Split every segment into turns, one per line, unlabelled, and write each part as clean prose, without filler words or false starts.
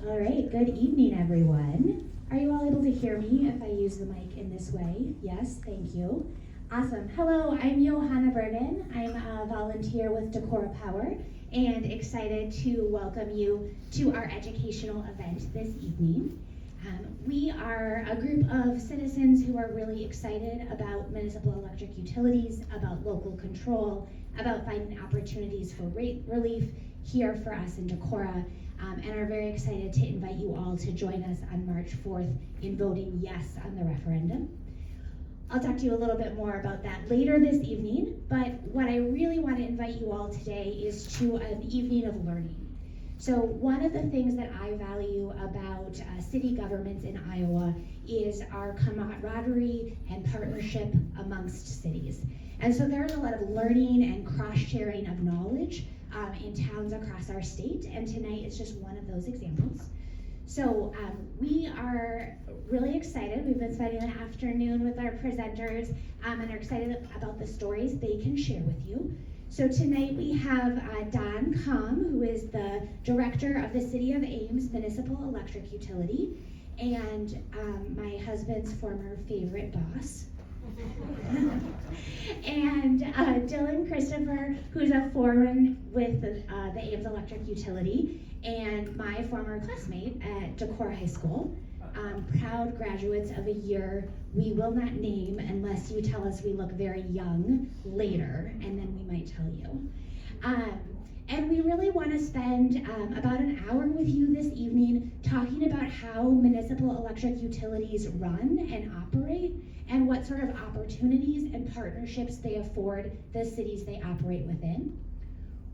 All right, good evening, everyone. Are you all able to hear me if I use the mic in this way? Yes, thank you. Awesome. Hello, I'm Johanna Bergen. I'm a volunteer with Decorah Power and excited to welcome you to our educational event this evening. We are a group of citizens who are really excited about municipal electric utilities, about local control, about finding opportunities for rate relief here for us in Decorah, and are very excited to invite you all to join us on March 4th in voting yes on the referendum. I'll talk to you a little bit more about that later this evening, but what I really want to invite you all today is to an evening of learning. So one of the things that I value about city governments in Iowa is our camaraderie and partnership amongst cities. And so there's a lot of learning and cross-sharing of knowledge in towns across our state, and tonight is just one of those examples. So we are really excited. We've been spending the afternoon with our presenters and are excited about the stories they can share with you. So tonight we have Don Kamm, who is the director of the City of Ames Municipal Electric Utility, and my husband's former favorite boss. And Dillon Christopher, who's a foreman with the Ames Electric Utility, and my former classmate at Decorah High School. Proud graduates of a year we will not name unless you tell us we look very young later, and then we might tell you. And we really want to spend about an hour with you this evening talking about how municipal electric utilities run and operate, and what sort of opportunities and partnerships they afford the cities they operate within.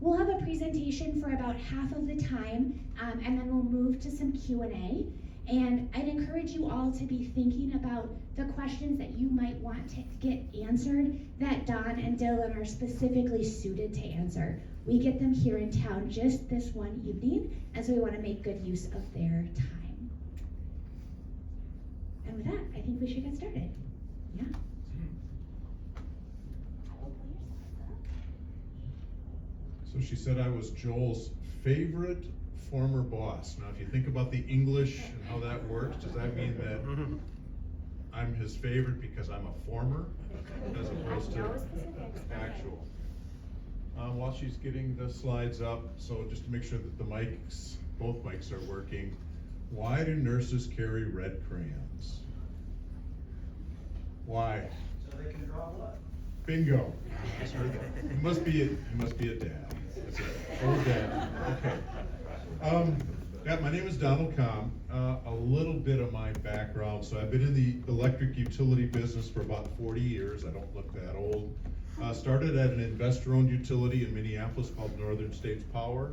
We'll have a presentation for about half of the time, and then we'll move to some Q&A. And I'd encourage you all to be thinking about the questions that you might want to get answered that Don and Dillon are specifically suited to answer. We get them here in town just this one evening, and so we want to make good use of their time. And with that, I think we should get started. Yeah.
So she said I was Joel's favorite former boss. Now, if you think about the English and how that works, does that mean that I'm his favorite because I'm a former, as opposed to actual? While she's getting the slides up, so just to make sure that the mics, both mics are working, why do nurses carry red crayons? Why?
So they can draw blood.
Bingo. He must be a dad. That's it. Old dad. Okay. Yeah, my name is Donald Kamm. A little bit of my background. So I've been in the electric utility business for about 40 years. I don't look that old. Started at an investor-owned utility in Minneapolis called Northern States Power.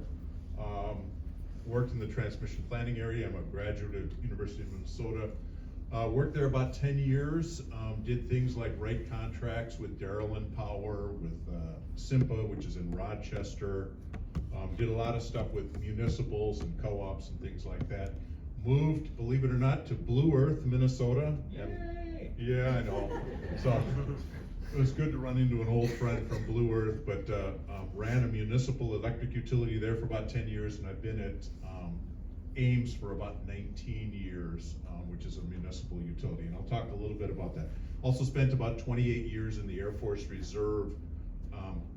Worked in the transmission planning area. I'm a graduate of University of Minnesota. Worked there about 10 years. Did things like write contracts with Dillon Power, with SIMPA, which is in Rochester. Did a lot of stuff with municipals and co-ops and things like that. Moved, believe it or not, to Blue Earth, Minnesota.
Yay!
Yeah, I know. So it was good to run into an old friend from Blue Earth, but ran a municipal electric utility there for about 10 years, and I've been at Ames for about 19 years, which is a municipal utility, and I'll talk a little bit about that. Also spent about 28 years in the Air Force Reserve,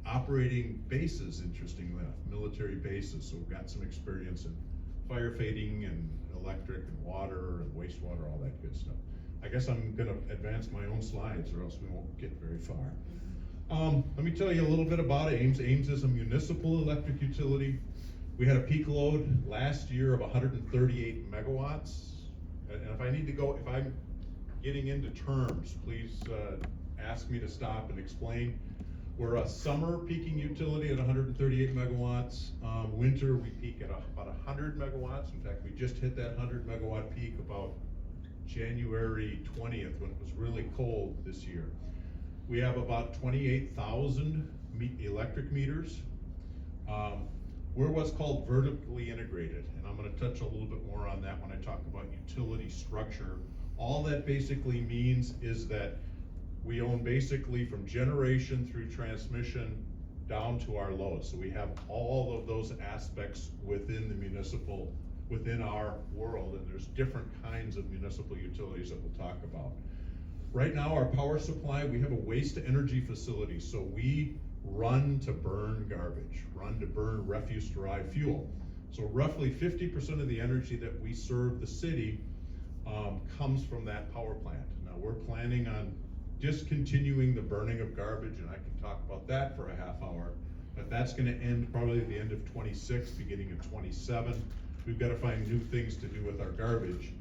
operating bases, interestingly enough, military bases, so we've got some experience in firefighting and electric and water and wastewater, all that good stuff. I guess I'm gonna advance my own slides or else we won't get very far. Let me tell you a little bit about Ames. Ames is a municipal electric utility. We had a peak load last year of 138 megawatts. And if I'm getting into terms, please ask me to stop and explain. We're a summer peaking utility at 138 megawatts. Winter, we peak at about 100 megawatts. In fact, we just hit that 100 megawatt peak about January 20th when it was really cold this year. We have about 28,000 electric meters. We're what's called vertically integrated, and I'm going to touch a little bit more on that when I talk about utility structure. All that basically means is that we own basically from generation through transmission down to our load. So we have all of those aspects within the municipal, within our world, and there's different kinds of municipal utilities that we'll talk about. Right now, our power supply, we have a waste to energy facility, so we run to burn garbage, run to burn refuse-derived fuel. So roughly 50% of the energy that we serve the city comes from that power plant. Now, we're planning on discontinuing the burning of garbage, and I can talk about that for a half hour, but that's gonna end probably at the end of 26, beginning of 27. We've gotta find new things to do with our garbage.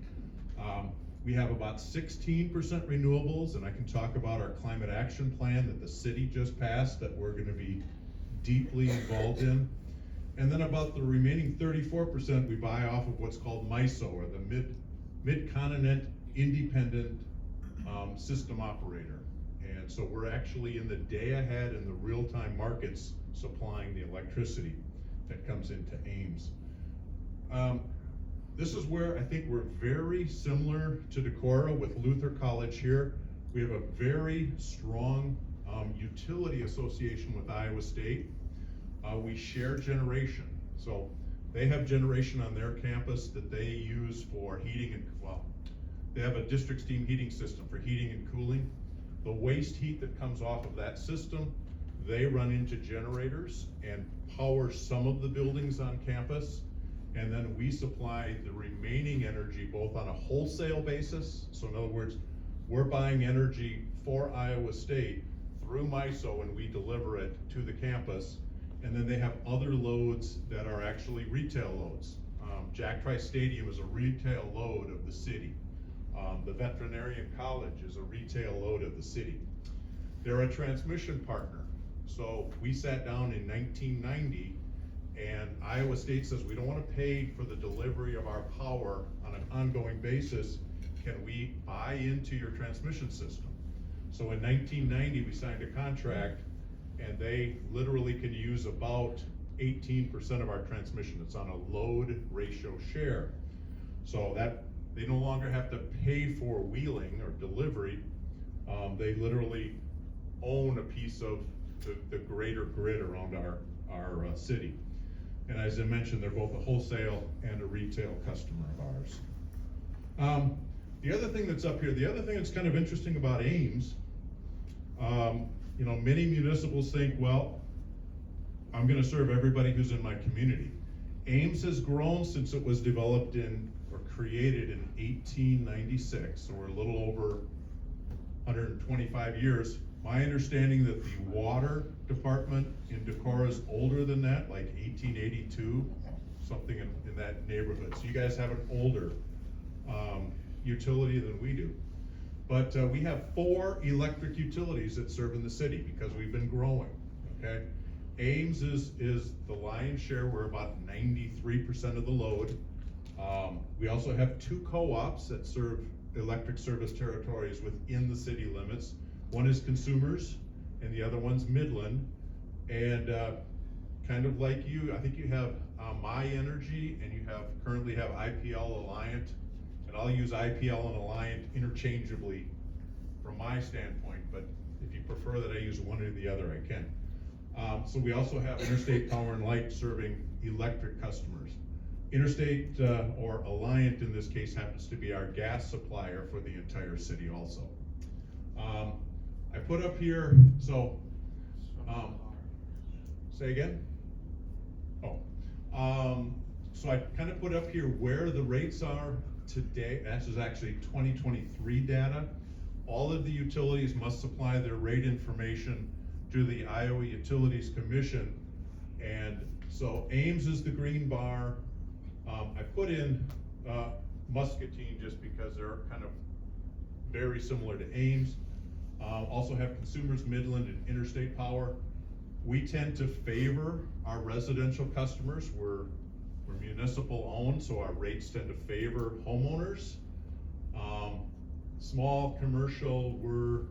We have about 16% renewables, and I can talk about our climate action plan that the city just passed that we're gonna be deeply involved in. And then about the remaining 34% we buy off of what's called MISO, or the Mid-Continent Independent System Operator. And so we're actually in the day ahead in the real-time markets supplying the electricity that comes into Ames. This is where I think we're very similar to Decorah with Luther College here. We have a very strong utility association with Iowa State. We share generation. So they have generation on their campus that they use for heating and, well, they have a district steam heating system for heating and cooling. The waste heat that comes off of that system, they run into generators and power some of the buildings on campus. And then we supply the remaining energy both on a wholesale basis. So in other words, we're buying energy for Iowa State through MISO and we deliver it to the campus. And then they have other loads that are actually retail loads. Jack Trice Stadium is a retail load of the city. The Veterinarian College is a retail load of the city. They're a transmission partner. So we sat down in 1990 and Iowa State says, we don't want to pay for the delivery of our power on an ongoing basis. Can we buy into your transmission system? So in 1990, we signed a contract and they literally can use about 18% of our transmission. It's on a load ratio share. So that they no longer have to pay for wheeling or delivery. They literally own a piece of the greater grid around our city. And as I mentioned, they're both a wholesale and a retail customer of ours. The other thing that's up here, the other thing that's kind of interesting about Ames, you know, many municipals think, well, I'm gonna serve everybody who's in my community. Ames has grown since it was developed or created in 1896, so we're a little over 125 years. My understanding that the water department in Decorah is older than that, like 1882, something in that neighborhood. So you guys have an older utility than we do. But we have 4 electric utilities that serve in the city because we've been growing, okay? Ames is the lion's share. We're about 93% of the load. We also have 2 co-ops that serve electric service territories within the city limits. One is Consumers and the other one's Midland. And kind of like you, I think you have My Energy and you currently have IPL Alliant. And I'll use IPL and Alliant interchangeably from my standpoint, but if you prefer that I use one or the other, I can. So we also have Interstate Power and Light serving electric customers. Interstate or Alliant in this case happens to be our gas supplier for the entire city also. I put up here, so, say again? Oh, so I kind of put up here where the rates are today. This is actually 2023 data. All of the utilities must supply their rate information to the Iowa Utilities Commission. And so Ames is the green bar. I put in Muscatine just because they're kind of very similar to Ames. Also have Consumers, Midland, and Interstate Power. We tend to favor our residential customers. We're municipal owned, so our rates tend to favor homeowners. Small commercial, we're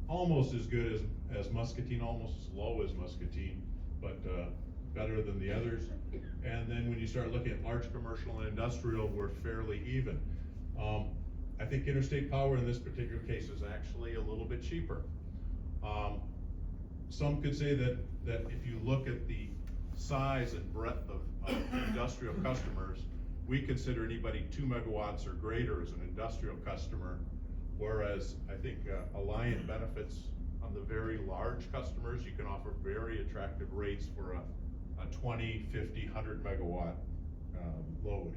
almost as good as Muscatine, almost as low as Muscatine, but better than the others. And then when you start looking at large commercial and industrial, we're fairly even. I think Interstate Power in this particular case is actually a little bit cheaper. Some could say that if you look at the size and breadth of industrial customers, we consider anybody 2 megawatts or greater as an industrial customer, whereas I think Alliant benefits on the very large customers. You can offer very attractive rates for a 20, 50, 100 megawatt load.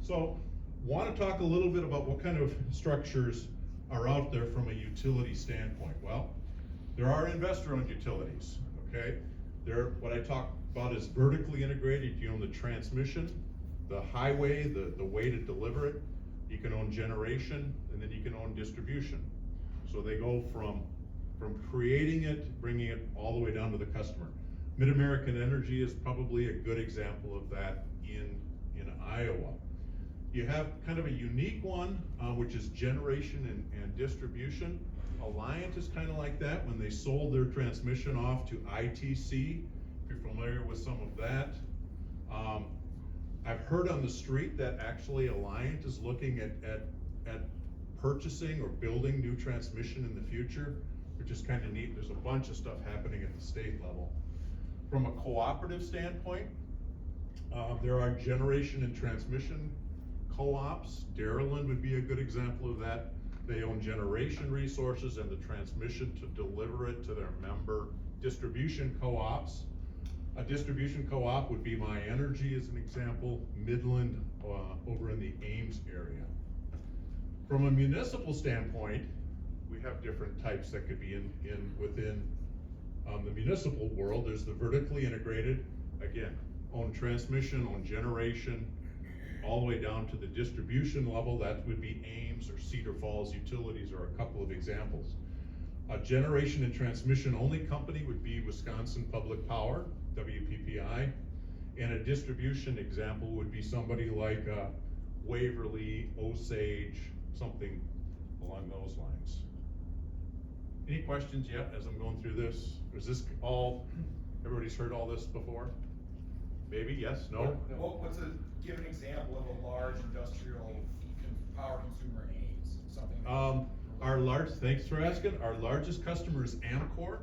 So, want to talk a little bit about what kind of structures are out there from a utility standpoint. Well, there are investor-owned utilities, okay? What I talk about is vertically integrated. You own the transmission, the highway, the way to deliver it. You can own generation, and then you can own distribution. So they go from creating it, bringing it all the way down to the customer. Mid-American Energy is probably a good example of that in Iowa. You have kind of a unique one, which is generation and distribution. Alliant is kind of like that when they sold their transmission off to ITC, if you're familiar with some of that. I've heard on the street that actually Alliant is looking at purchasing or building new transmission in the future, which is kind of neat. There's a bunch of stuff happening at the state level. From a cooperative standpoint, there are generation and transmission co-ops. Dillon would be a good example of that. They own generation resources and the transmission to deliver it to their member distribution co-ops. A distribution co-op would be My Energy as an example, Midland over in the Ames area. From a municipal standpoint, we have different types that could be within the municipal world. There's the vertically integrated, again, own transmission, own generation, all the way down to the distribution level. That would be Ames or Cedar Falls Utilities are a couple of examples. A generation and transmission only company would be Wisconsin Public Power, WPPI, and a distribution example would be somebody like Waverly, Osage, something along those lines. Any questions yet as I'm going through this? Is this all, everybody's heard all this before? Maybe, yes, no?
Give an example of a large industrial power consumer in Ames, something.
Thanks for asking. Our largest customer is Amcor.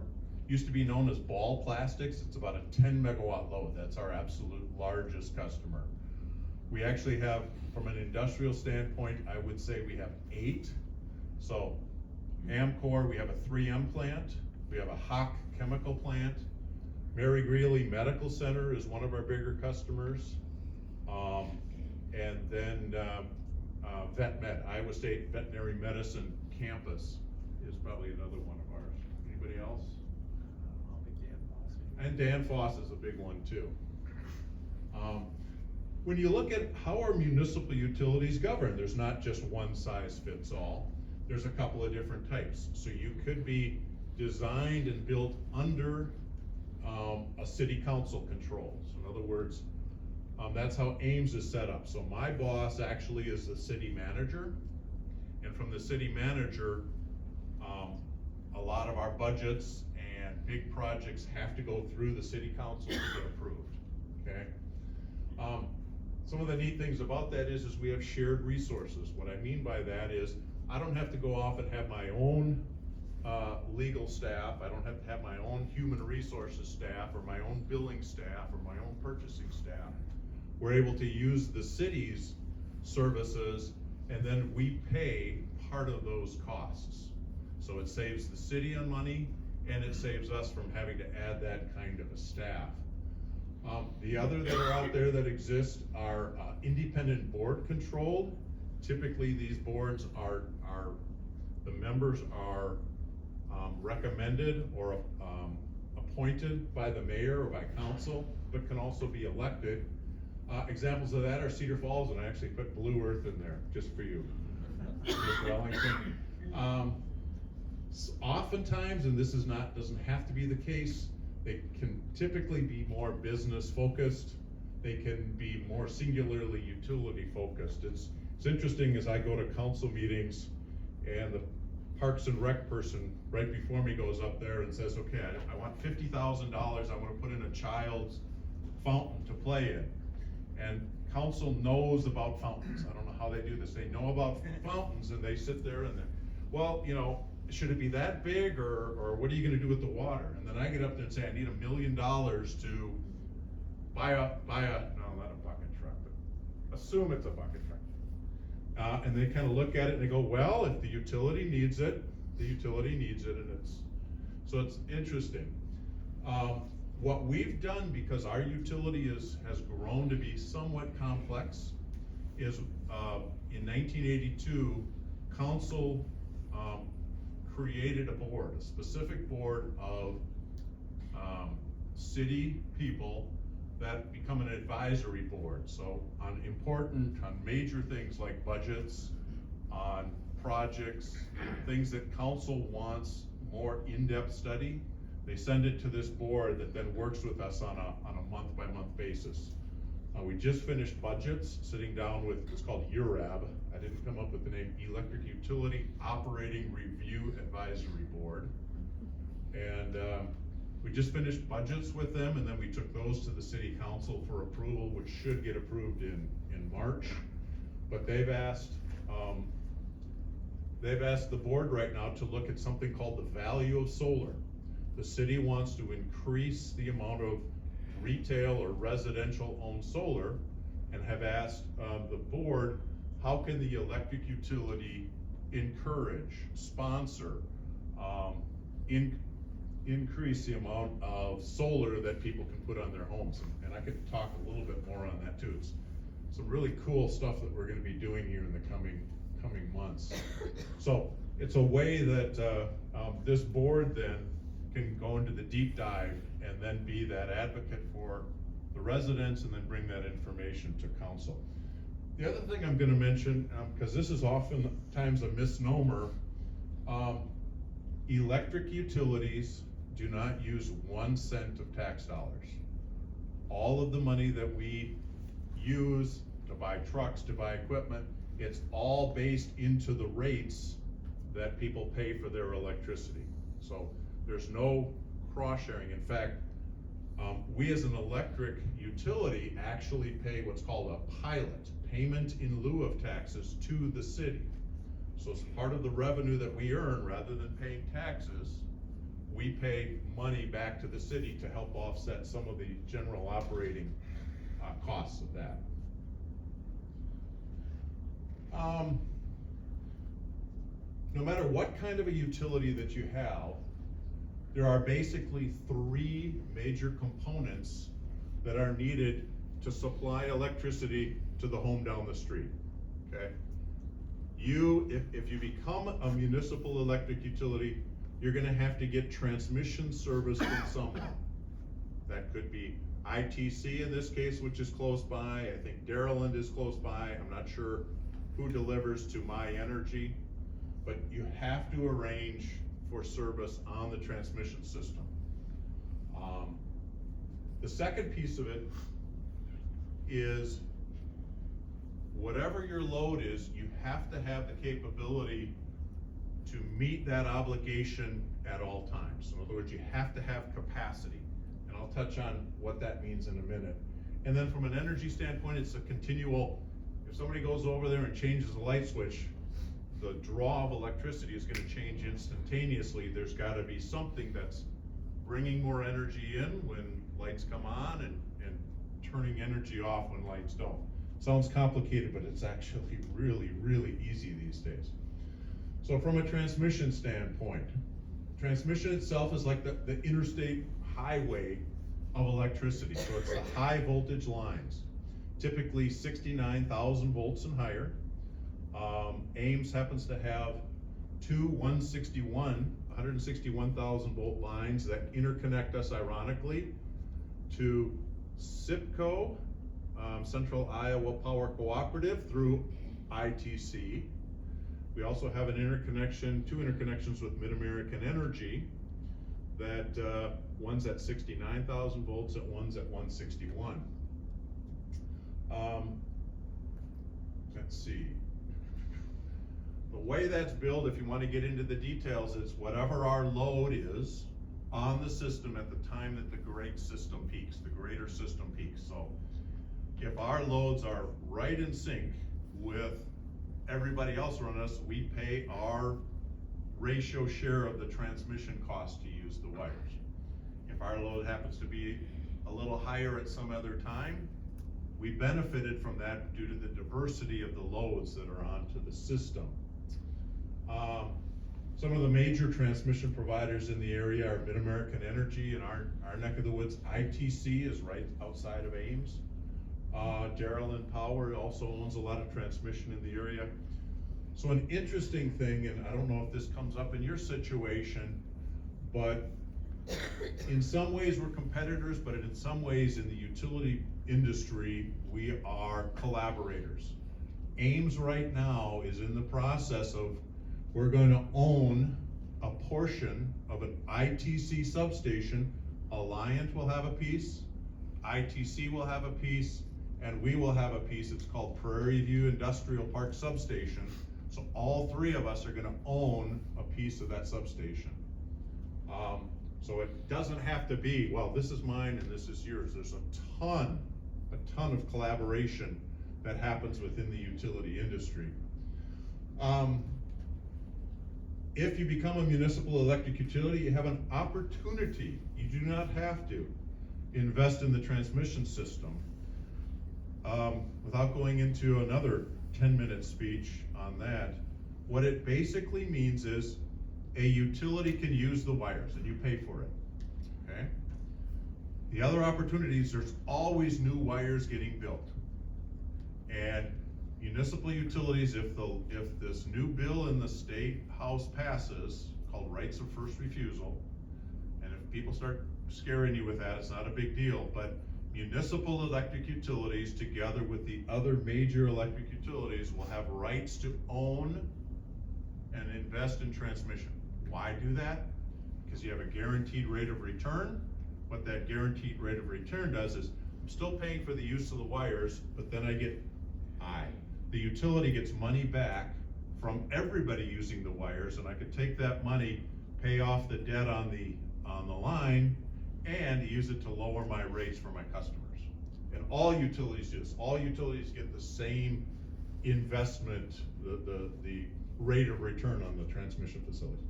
Used to be known as Ball Plastics. It's about a 10 megawatt load. That's our absolute largest customer. We actually have, from an industrial standpoint, I would say we have 8. So Amcor, we have a 3M plant. We have a Hawk chemical plant. Mary Greeley Medical Center is one of our bigger customers. And then VetMed, Iowa State Veterinary Medicine Campus is probably another one of ours. Anybody else? And Danfoss is a big one too. When you look at how are municipal utilities governed, there's not just one size fits all. There's a couple of different types. So you could be designed and built under a city council controls. In other words, that's how Ames is set up. So my boss actually is the city manager, and from the city manager, a lot of our budgets and big projects have to go through the city council to get approved, okay? Some of the neat things about that is we have shared resources. What I mean by that is I don't have to go off and have my own legal staff. I don't have to have my own human resources staff or my own billing staff or my own purchasing staff. We're able to use the city's services, and then we pay part of those costs. So it saves the city on money, and it saves us from having to add that kind of a staff. The other that are out there that exist are independent board controlled. Typically these boards are the members are recommended or appointed by the mayor or by council, but can also be elected. Examples of that are Cedar Falls, and I actually put Blue Earth in there just for you, Ms. Wellington. Oftentimes, and this doesn't have to be the case, they can typically be more business focused. They can be more singularly utility focused. It's interesting as I go to council meetings and the Parks and Rec person right before me goes up there and says, okay, I want $50,000, I want to put in a child's fountain to play in. And council knows about fountains. I don't know how they do this. They know about fountains, and they sit there and well, you know, should it be that big, or what are you gonna do with the water? And then I get up there and say, I need $1 million to buy a, no, not a bucket truck, but assume it's a bucket truck. And they kinda look at it and they go, well, if the utility needs it, the utility needs it, and so it's interesting. What we've done, because our utility has grown to be somewhat complex, is in 1982, council created a board, a specific board of city people that become an advisory board. So on major things like budgets, on projects, things that council wants more in-depth study, they send it to this board that then works with us on a month-by-month basis. We just finished budgets, sitting down with, it's called URAB. I didn't come up with the name, Electric Utility Operating Review Advisory Board. And we just finished budgets with them, and then we took those to the city council for approval, which should get approved in March. But they've asked the board right now to look at something called the value of solar. The city wants to increase the amount of retail or residential owned solar, and have asked the board, how can the electric utility encourage, sponsor, increase the amount of solar that people can put on their homes? And I could talk a little bit more on that too. It's some really cool stuff that we're gonna be doing here in the coming months. So it's a way that this board then can go into the deep dive and then be that advocate for the residents, and then bring that information to council. The other thing I'm gonna mention, because this is oftentimes a misnomer, electric utilities do not use 1 cent of tax dollars. All of the money that we use to buy trucks, to buy equipment, it's all based into the rates that people pay for their electricity. So there's no cross sharing. In fact, we as an electric utility actually pay what's called a pilot, payment in lieu of taxes, to the city. So as part of the revenue that we earn, rather than paying taxes, we pay money back to the city to help offset some of the general operating costs of that. No matter what kind of a utility that you have, there are basically 3 major components that are needed to supply electricity to the home down the street, okay? If you become a municipal electric utility, you're gonna have to get transmission service from someone. That could be ITC in this case, which is close by. I think Dillon is close by. I'm not sure who delivers to My Energy, but you have to arrange for service on the transmission system. The second piece of it is, whatever your load is, you have to have the capability to meet that obligation at all times. In other words, you have to have capacity, and I'll touch on what that means in a minute. And then from an energy standpoint, it's a continual, if somebody goes over there and changes a light switch, the draw of electricity is gonna change instantaneously. There's gotta be something that's bringing more energy in when lights come on, and turning energy off when lights don't. Sounds complicated, but it's actually really, really easy these days. So from a transmission standpoint, transmission itself is like the interstate highway of electricity. So it's the high voltage lines, typically 69,000 volts and higher. Ames happens to have 2 161,000 volt lines that interconnect us, ironically, to SIPCO, Central Iowa Power Cooperative, through ITC. We also have an interconnection, 2 interconnections with Mid-American Energy, that one's at 69,000 volts, and one's at 161. Let's see. The way that's built, if you want to get into the details, is whatever our load is on the system at the time that the greater system peaks. So if our loads are right in sync with everybody else around us, we pay our ratio share of the transmission cost to use the wires. If our load happens to be a little higher at some other time, we benefited from that due to the diversity of the loads that are onto the system. Some of the major transmission providers in the area are Mid-American Energy in our neck of the woods. ITC is right outside of Ames. Dillon Power also owns a lot of transmission in the area. So an interesting thing, and I don't know if this comes up in your situation, but in some ways we're competitors, but in some ways in the utility industry, we are collaborators. Ames right now is in the process of, we're going to own a portion of an ITC substation. Alliant will have a piece, ITC will have a piece, and we will have a piece. It's called Prairie View Industrial Park Substation. So all three of us are gonna own a piece of that substation. So it doesn't have to be, well, this is mine and this is yours. There's a ton of collaboration that happens within the utility industry. If you become a municipal electric utility, you have an opportunity. You do not have to invest in the transmission system. Without going into another 10-minute speech on that, what it basically means is a utility can use the wires and you pay for it, okay? The other opportunities, there's always new wires getting built. And municipal utilities, if this new bill in the state house passes, called rights of first refusal, and if people start scaring you with that, it's not a big deal, but municipal electric utilities together with the other major electric utilities will have rights to own and invest in transmission. Why do that? Because you have a guaranteed rate of return. What that guaranteed rate of return does is, I'm still paying for the use of the wires, but then the utility gets money back from everybody using the wires, and I could take that money, pay off the debt on the line, and use it to lower my rates for my customers. And all utilities do this. All utilities get the same investment, the rate of return on the transmission facilities.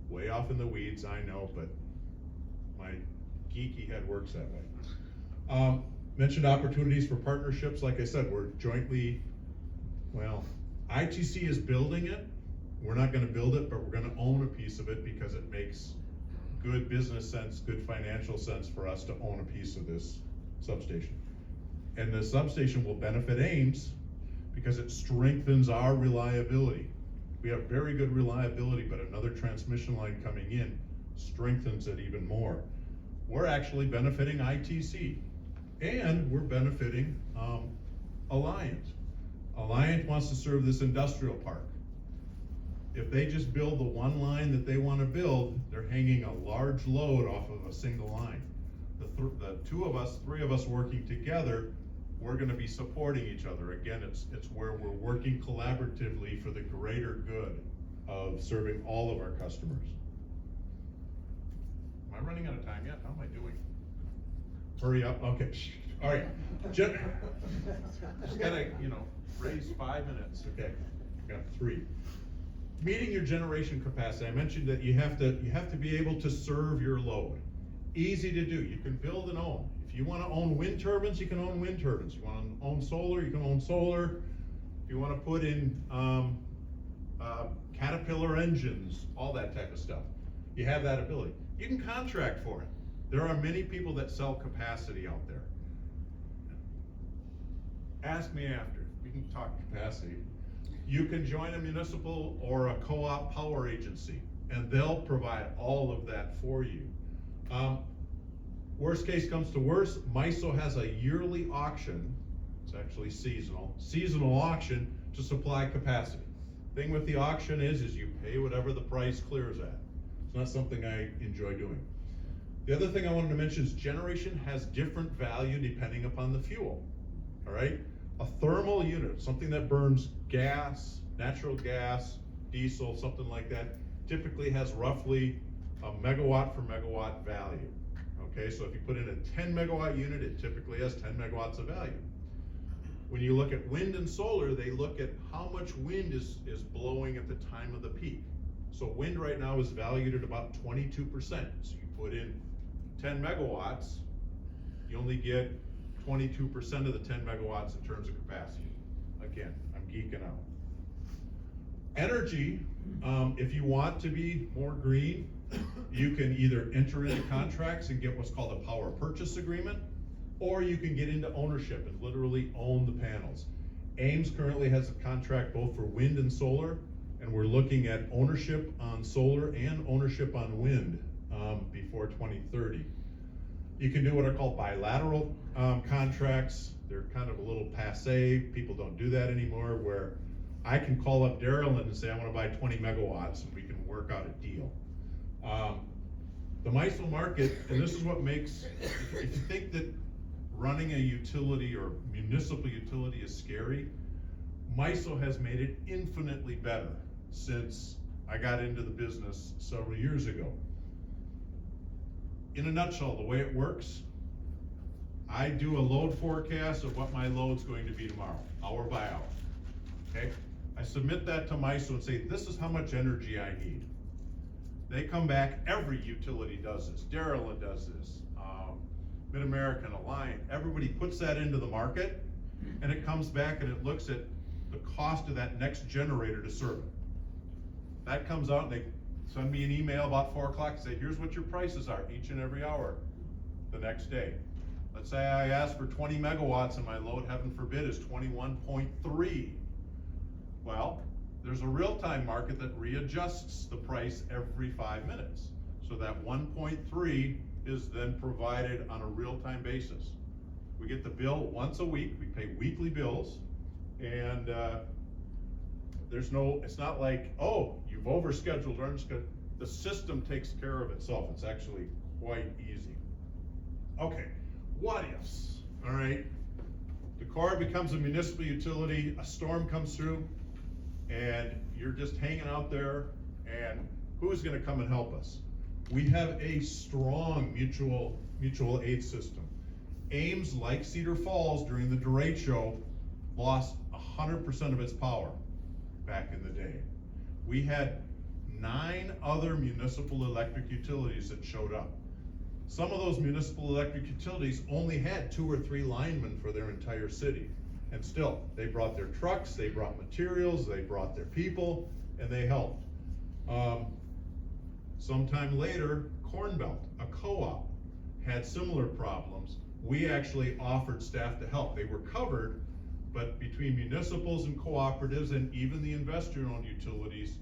Way off in the weeds, I know, but my geeky head works that way. Mentioned opportunities for partnerships. Like I said, we're jointly, well, ITC is building it. We're not gonna build it, but we're gonna own a piece of it because it makes good business sense, good financial sense for us to own a piece of this substation. And the substation will benefit Ames because it strengthens our reliability. We have very good reliability, but another transmission line coming in strengthens it even more. We're actually benefiting ITC, and we're benefiting Alliant. Alliant wants to serve this industrial park. If they just build the one line that they want to build, they're hanging a large load off of a single line. The three of us working together, we're going to be supporting each other. Again, it's where we're working collaboratively for the greater good of serving all of our customers. Am I running out of time yet? How am I doing? Hurry up. Okay. All right. Just gotta, raise 5 minutes. Okay. Got 3. Meeting your generation capacity. I mentioned that you have to be able to serve your load. Easy to do. You can build and own. If you want to own wind turbines, you can own wind turbines. You want to own solar, you can own solar. If you want to put in Caterpillar engines, all that type of stuff, you have that ability. You can contract for it. There are many people that sell capacity out there. Ask me after. We can talk capacity. You can join a municipal or a co-op power agency, and they'll provide all of that for you. Worst case comes to worst, MISO has a yearly auction. It's actually seasonal auction to supply capacity. Thing with the auction is you pay whatever the price clears at. It's not something I enjoy doing. The other thing I wanted to mention is generation has different value depending upon the fuel, all right? A thermal unit, something that burns gas, natural gas, diesel, something like that, typically has roughly a megawatt for megawatt value. Okay, so if you put in a 10 megawatt unit, it typically has 10 megawatts of value. When you look at wind and solar, they look at how much wind is blowing at the time of the peak. So wind right now is valued at about 22%. So you put in 10 megawatts, you only get 22% of the 10 megawatts in terms of capacity. Again, I'm geeking out. Energy, if you want to be more green, you can either enter into contracts and get what's called a power purchase agreement, or you can get into ownership and literally own the panels. Ames currently has a contract both for wind and solar, and we're looking at ownership on solar and ownership on wind before 2030. You can do what are called bilateral contracts. They're kind of a little passé. People don't do that anymore, where I can call up Dillon and say, I want to buy 20 megawatts, and we can work out a deal. The MISO market, and this is what makes, if you think that running a utility or municipal utility is scary, MISO has made it infinitely better since I got into the business several years ago. In a nutshell, the way it works, I do a load forecast of what my load's going to be tomorrow, hour by hour, okay? I submit that to MISO and say, this is how much energy I need. They come back, every utility does this, Decorah does this, Mid-American, Alliant, everybody puts that into the market, and it comes back and it looks at the cost of that next generator to serve it. That comes out and they send me an email about 4 o'clock and say, here's what your prices are each and every hour the next day. Let's say I ask for 20 megawatts and my load, heaven forbid, is 21.3. Well, there's a real-time market that readjusts the price every 5 minutes. So that 1.3 is then provided on a real-time basis. We get the bill once a week, we pay weekly bills, and it's not like, oh, you've overscheduled or underscheduled. The system takes care of itself. It's actually quite easy. Okay, what ifs, all right? Decorah becomes a municipal utility, a storm comes through, and you're just hanging out there, and who's gonna come and help us? We have a strong mutual aid system. Ames, like Cedar Falls during the derecho, lost 100% of its power back in the day. We had 9 other municipal electric utilities that showed up. Some of those municipal electric utilities only had 2 or 3 linemen for their entire city. And still, they brought their trucks, they brought materials, they brought their people, and they helped. Sometime later, Corn Belt, a co-op, had similar problems. We actually offered staff to help. They were covered, but between municipals and cooperatives and even the investor-owned utilities,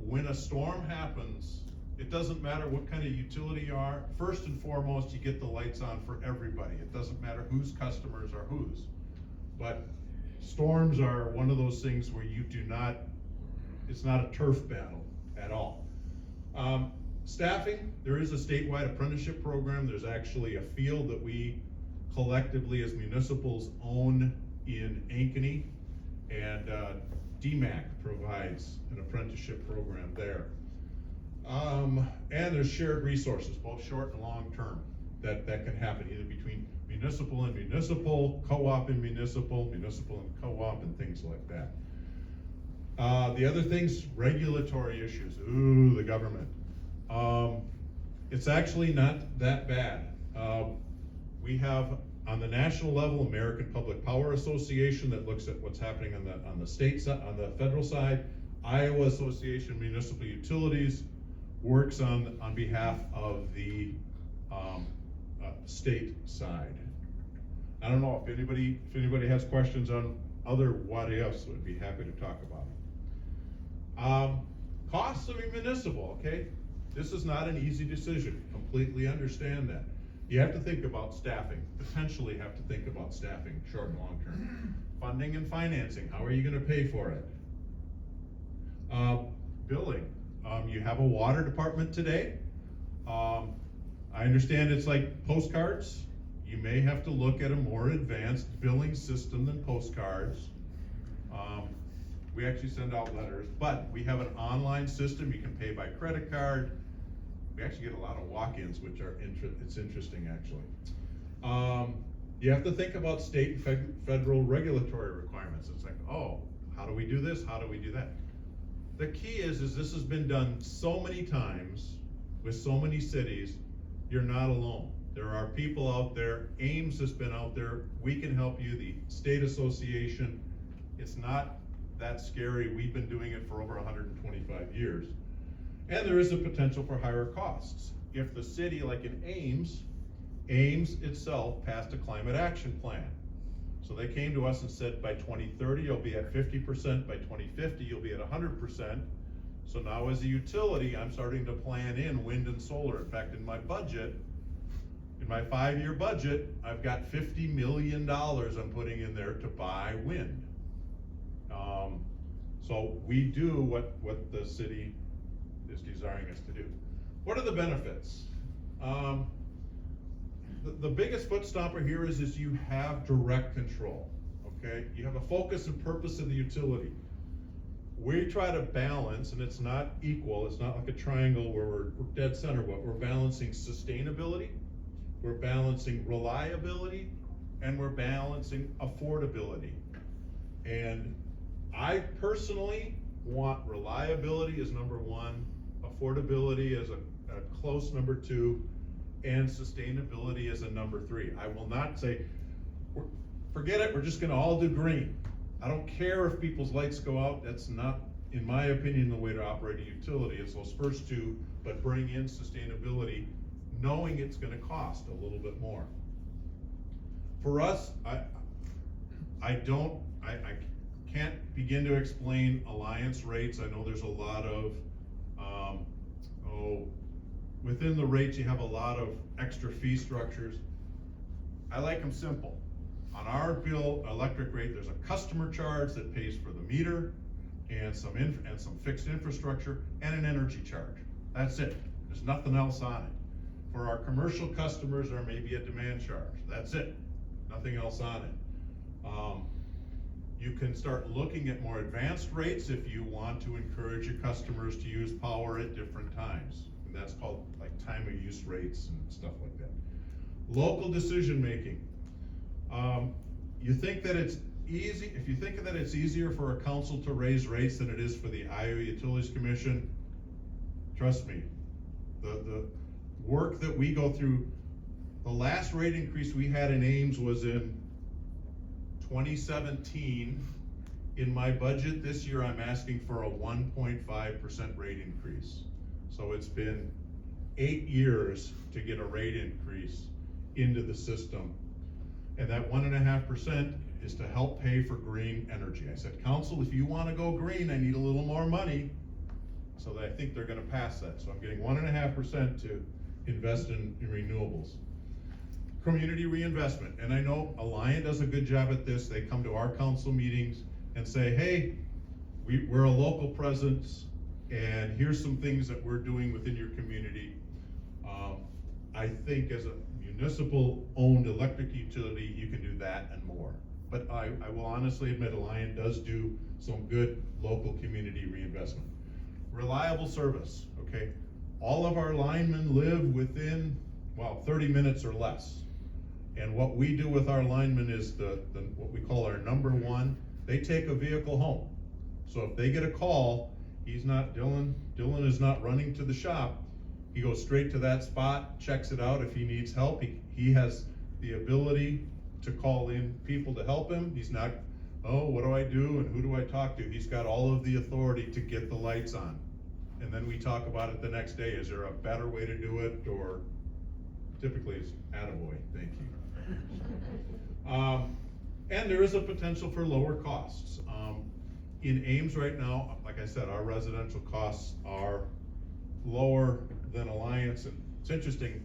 when a storm happens, it doesn't matter what kind of utility you are. First and foremost, you get the lights on for everybody. It doesn't matter whose customers are whose. But storms are one of those things where you do not, it's not a turf battle at all. Staffing, there is a statewide apprenticeship program. There's actually a field that we collectively as municipals own in Ankeny, and DMAC provides an apprenticeship program there. And there's shared resources, both short and long term, that can happen either between municipal and municipal, co-op and municipal, municipal and co-op, and things like that. The other things, regulatory issues. Ooh, the government. It's actually not that bad. We have, on the national level, American Public Power Association that looks at what's happening on the state side, on the federal side. Iowa Association of Municipal Utilities works on behalf of the state side. I don't know if anybody has questions on other what ifs, would be happy to talk about them. Costs of a municipal, okay? This is not an easy decision, completely understand that. You have to think about staffing, potentially have to think about staffing, short and long term. Funding and financing, how are you gonna pay for it? Billing, you have a water department today. I understand it's like postcards. You may have to look at a more advanced billing system than postcards. We actually send out letters, but we have an online system. You can pay by credit card. We actually get a lot of walk-ins, which are it's interesting actually. You have to think about state and federal regulatory requirements. It's like, oh, how do we do this? How do we do that? the key is this has been done so many times with so many cities, you're not alone. There are people out there, Ames has been out there, we can help you, the state association. It's not that scary, we've been doing it for over 125 years. And there is a potential for higher costs. If the city, like in Ames itself passed a climate action plan. So they came to us and said, by 2030, you'll be at 50%, by 2050, you'll be at 100%. So now as a utility, I'm starting to plan in wind and solar. In fact, in my budget, in my 5-year budget, I've got $50 million I'm putting in there to buy wind. So we do what the city is desiring us to do. What are the benefits? The biggest foot stopper here is you have direct control, okay? You have a focus and purpose of the utility. We try to balance, and it's not equal, it's not like a triangle where we're dead center, but we're balancing sustainability, we're balancing reliability, and we're balancing affordability. And I personally want reliability as number one, affordability as a close number two, and sustainability as a number three. I will not say, forget it, we're just gonna all do green. I don't care if people's lights go out, that's not, in my opinion, the way to operate a utility. It's those first two, but bring in sustainability, knowing it's gonna cost a little bit more. For us, I can't begin to explain alliance rates. I know there's a lot of, within the rates you have a lot of extra fee structures. I like them simple. On our bill, electric rate, there's a customer charge that pays for the meter and some fixed infrastructure and an energy charge. That's it. There's nothing else on it. For our commercial customers, there may be a demand charge. That's it. Nothing else on it. You can start looking at more advanced rates if you want to encourage your customers to use power at different times. And that's called like time of use rates and stuff like that. Local decision making. You think that it's easy, if you think that it's easier for a council to raise rates than it is for the Iowa Utilities Commission, trust me, the work that we go through, the last rate increase we had in Ames was in 2017. In my budget this year, I'm asking for a 1.5% rate increase. So it's been 8 years to get a rate increase into the system. And that 1.5% is to help pay for green energy. I said, council, if you want to go green, I need a little more money. So I think they're going to pass that. So I'm getting 1.5% to invest in renewables. Community reinvestment. And I know Alliant does a good job at this. They come to our council meetings and say, hey, we're a local presence, and here's some things that we're doing within your community. I think as a municipal owned electric utility, you can do that and more. But I will honestly admit Alliant does do some good local community reinvestment. Reliable service, okay? All of our linemen live within, 30 minutes or less. And what we do with our linemen is what we call our number one. They take a vehicle home. So if they get a call, Dillon is not running to the shop. He goes straight to that spot, checks it out. If he needs help, he has the ability to call in people to help him. He's not, what do I do and who do I talk to? He's got all of the authority to get the lights on. And then we talk about it the next day. Is there a better way to do it? Or typically it's attaboy, thank you. And there is a potential for lower costs. In Ames right now, like I said, our residential costs are lower than Alliance. And it's interesting,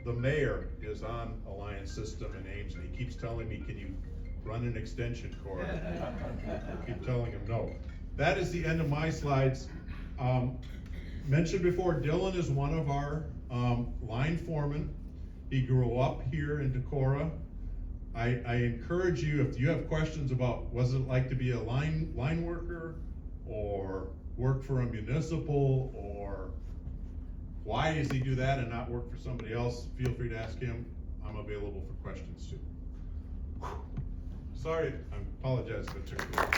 the mayor is on Alliance system in Ames, and he keeps telling me, can you run an extension cord? I keep telling him no. That is the end of my slides. Mentioned before, Dillon is one of our line foremen. He grew up here in Decorah. I encourage you, if you have questions about what it like to be a line worker or work for a municipal, or why does he do that and not work for somebody else, feel free to ask him. I'm available for questions too. Sorry, I apologize if it took too long.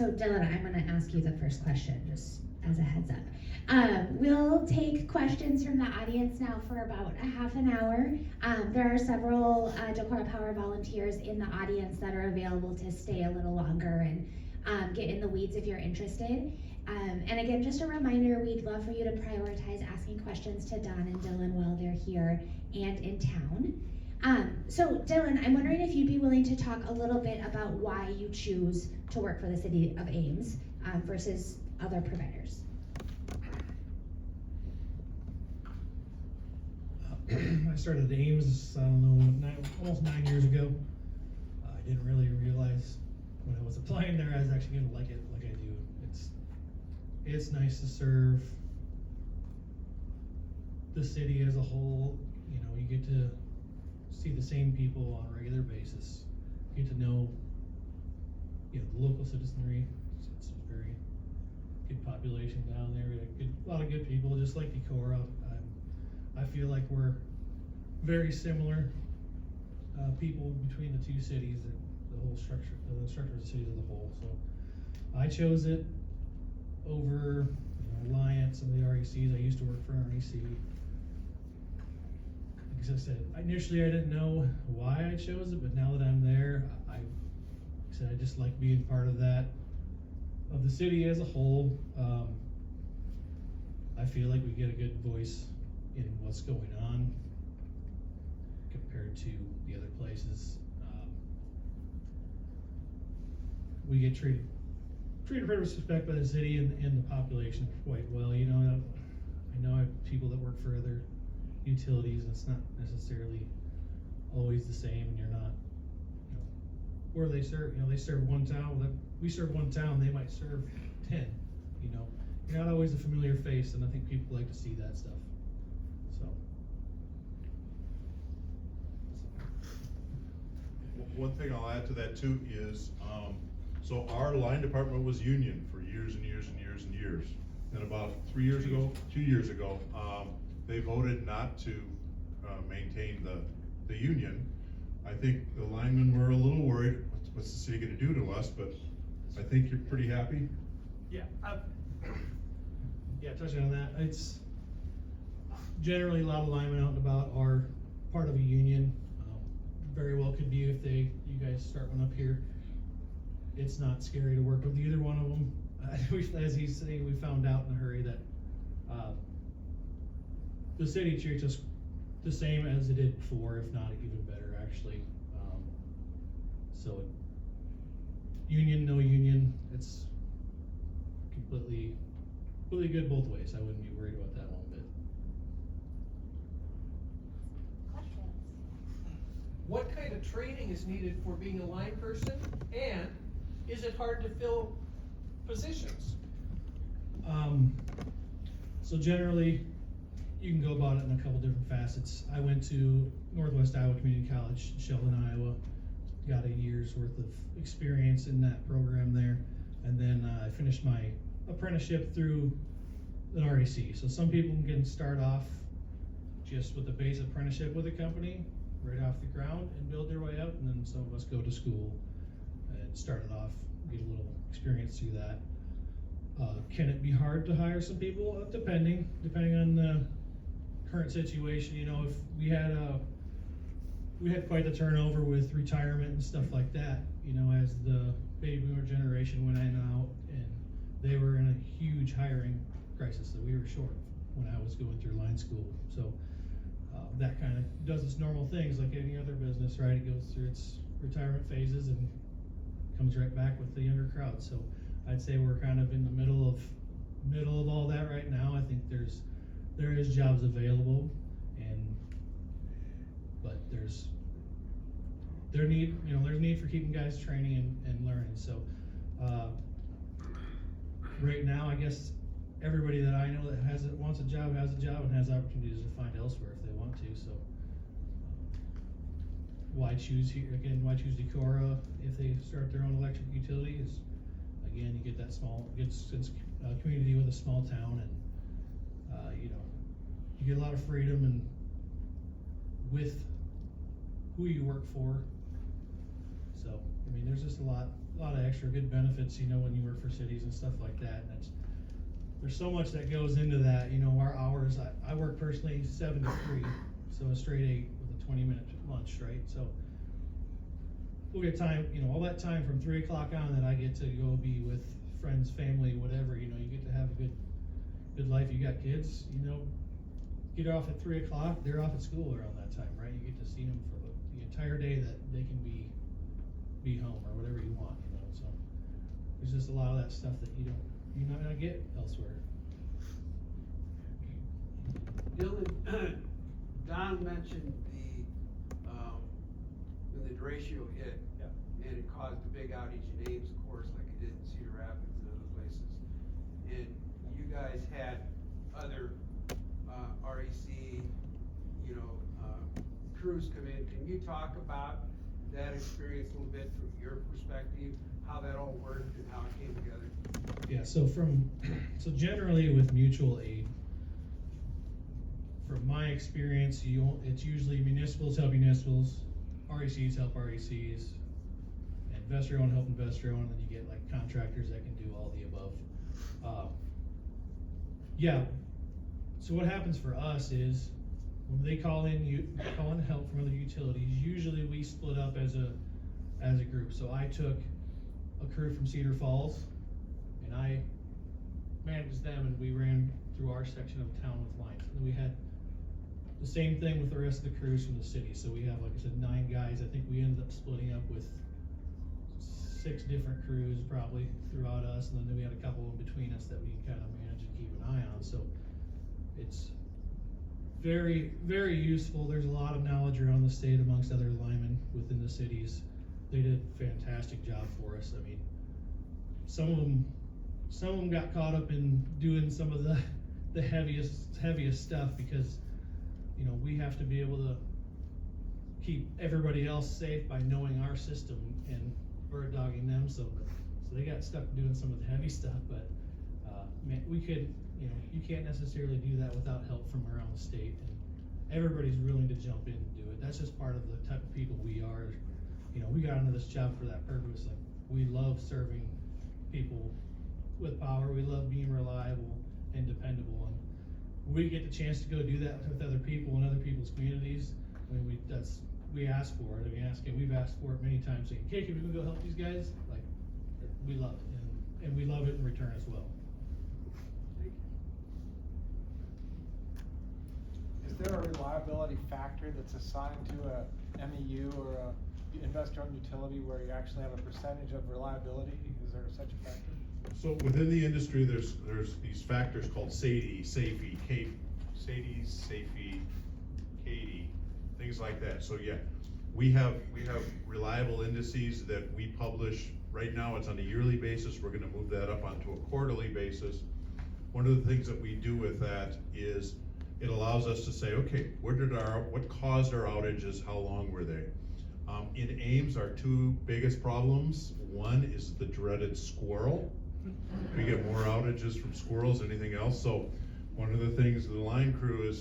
So Dillon, I'm gonna ask you the first question, just as a heads up. We'll take questions from the audience now for about a half an hour. There are several Decorah Power volunteers in the audience that are available to stay a little longer and get in the weeds if you're interested. And again, just a reminder, we'd love for you to prioritize asking questions to Don and Dillon while they're here and in town. So Dillon, I'm wondering if you'd be willing to talk a little bit about why you choose to work for the city of Ames versus other providers.
I started at Ames, I don't know, almost 9 years ago. I didn't really realize when I was applying there I was actually going to like it like I do. It's nice to serve the city as a whole. You know, you get to see the same people on a regular basis. You get to know, you know, the local citizenry. It's a very good population down there. A lot of good people, just like Decorah. I feel like we're very similar people between the two cities, the whole structure of the cities as a whole. So I chose it over, you know, Alliance and the RECs. I used to work for an REC. Like I said, initially I didn't know why I chose it, but now that I'm there, I just like being part of that, of the city as a whole. I feel like we get a good voice in what's going on compared to the other places. We get treated with respect by the city and the population quite well. You know, I know I have people that work for other utilities, and it's not necessarily always the same, and you're not, you know, where they serve, you know, they serve one town, we serve one town, they might serve 10, you know. You're not always a familiar face, and I think people like to see that stuff. So.
One thing I'll add to that too is, so our line department was union for years and years and years and years. And about 2 years ago, they voted not to maintain the union. I think the linemen were a little worried, what's the city gonna do to us, but I think you're pretty happy.
Yeah, touching on that, it's generally a lot of linemen out and about are part of a union. Very well could be if you guys start one up here. It's not scary to work with either one of them. As he's saying, we found out in a hurry that the city treats us the same as it did before, if not even better, actually. So union, no union, it's completely good both ways. I wouldn't be worried about that one bit.
Questions?
What kind of training is needed for being a line person, and is it hard to fill positions?
So generally, you can go about it in a couple different facets. I went to Northwest Iowa Community College, Sheldon, Iowa, got a year's worth of experience in that program there, and then I finished my apprenticeship through an REC. So some people can start off just with a base apprenticeship with a company right off the ground and build their way up, and then some of us go to school and start it off, get a little experience through that. Can it be hard to hire some people? Depending on the current situation. You know, if we had quite the turnover with retirement and stuff like that, you know, as the baby boomer generation went in and out, and they were in a huge hiring crisis that we were short when I was going through line school. So that kind of does its normal things like any other business, right? It goes through its retirement phases and comes right back with the younger crowd. So I'd say we're kind of in the middle of all that right now. I think there is jobs available, but there's need for keeping guys training and learning. So right now, I guess everybody that I know that wants a job has a job and has opportunities to find elsewhere if they want to. So why choose here again? Why choose Decorah if they start their own electric utility? Is again, you get that community with a small town, and you know, you get a lot of freedom and with who you work for. So I mean, there's just a lot a lot of extra good benefits, you know, when you work for cities and stuff like that, and there's so much that goes into that, you know, our hours, I work personally 7 to 3, so a straight 8 with a 20-minute lunch, right? So we'll get time, you know, all that time from 3 o'clock on that I get to go be with friends, family, whatever, you know, you get to have a good life. You got kids, you know, get off at 3 o'clock, they're off at school around that time, right? You get to see them for the entire day that they can be home or whatever you want, you know, so there's just a lot of that stuff that you're not gonna get elsewhere.
Dillon, Don mentioned when the derecho hit, and it caused a big outage in Ames, of course, like it did in Cedar Rapids and other places. And you guys had other REC, you know, crews come in. Can you talk about that experience a little bit from your perspective, how that all worked and how it came together?
Yeah, so generally with mutual aid, from my experience, it's usually municipals help municipals, RECs help RECs, investor-owned help investor-owned, and then you get like contractors that can do all the above. Yeah, so what happens for us is when they call in help from other utilities, usually we split up as a group. So I took a crew from Cedar Falls and I managed them, and we ran through our section of town with lines. And then we had the same thing with the rest of the crews from the city. So we have, like I said, 9 guys. I think we ended up splitting up with 6 different crews probably throughout us, and then we had a couple in between us that we can kind of manage and keep an eye on. So it's very, very useful. There's a lot of knowledge around the state amongst other linemen within the cities. They did a fantastic job for us. I mean, some of them got caught up in doing some of the heaviest stuff because, you know, we have to be able to keep everybody else safe by knowing our system and bird dogging them. So they got stuck doing some of the heavy stuff, but we could, you know, you can't necessarily do that without help from around the state, and everybody's willing to jump in and do it. That's just part of the type of people we are. You know, we got into this job for that purpose. Like, we love serving people with power. We love being reliable and dependable, and we get the chance to go do that with other people in other people's communities. I mean, we ask for it. I mean, we've asked for it many times, saying, "Okay, can we go help these guys?" Like, we love it, and we love it in return as well.
Is there a reliability factor that's assigned to a MEU or a investor-owned utility where you actually have a percentage of reliability? Is there such a factor?
So within the industry, there's these factors called SAIDI, CAIDI, things like that. So yeah, we have reliable indices that we publish. Right now it's on a yearly basis. We're gonna move that up onto a quarterly basis. One of the things that we do with that is it allows us to say, okay, what caused our outages? How long were they? In Ames, our 2 biggest problems, one is the dreaded squirrel. We get more outages from squirrels than anything else. So one of the things the line crew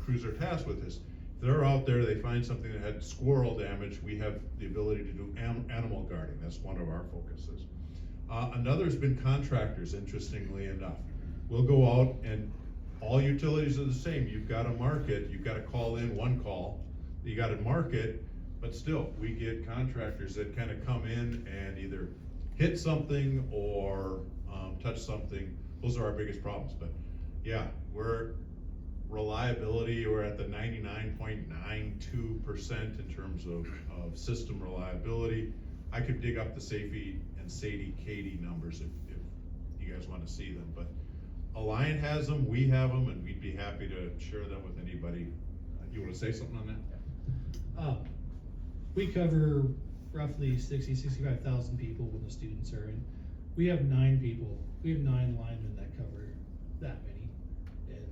crews are tasked with is, if they're out there, they find something that had squirrel damage, we have the ability to do animal guarding. That's one of our focuses. Another has been contractors, interestingly enough. We'll go out, and all utilities are the same. You've got to market, you've got to call in one call, you got to market, but still, we get contractors that kind of come in and either hit something or touch something. Those are our biggest problems. But yeah, reliability, we're at the 99.92% in terms of system reliability. I could dig up the SAIFI and CAIDI numbers if you guys want to see them, but Alliant has them, we have them, and we'd be happy to share them with anybody. You want to say something on that?
We cover roughly 65,000 people when the students are in. We have 9 people. We have 9 linemen that cover that many, and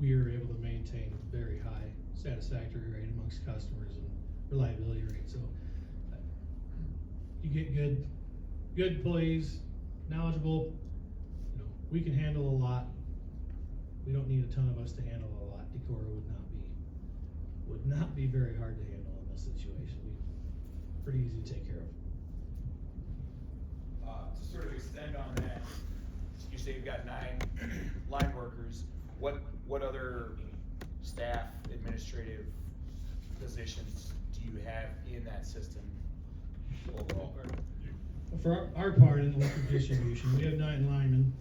we are able to maintain a very high satisfactory rate amongst customers and reliability rate. So you get good employees, knowledgeable. You know, we can handle a lot. We don't need a ton of us to handle a lot. Decorah would not be very hard to handle in this situation. Pretty easy to take care of.
To sort of extend on that, you say you've got 9 line workers, what other staff, administrative positions do you have in that system overall?
For our part in electric distribution, we have 9 linemen.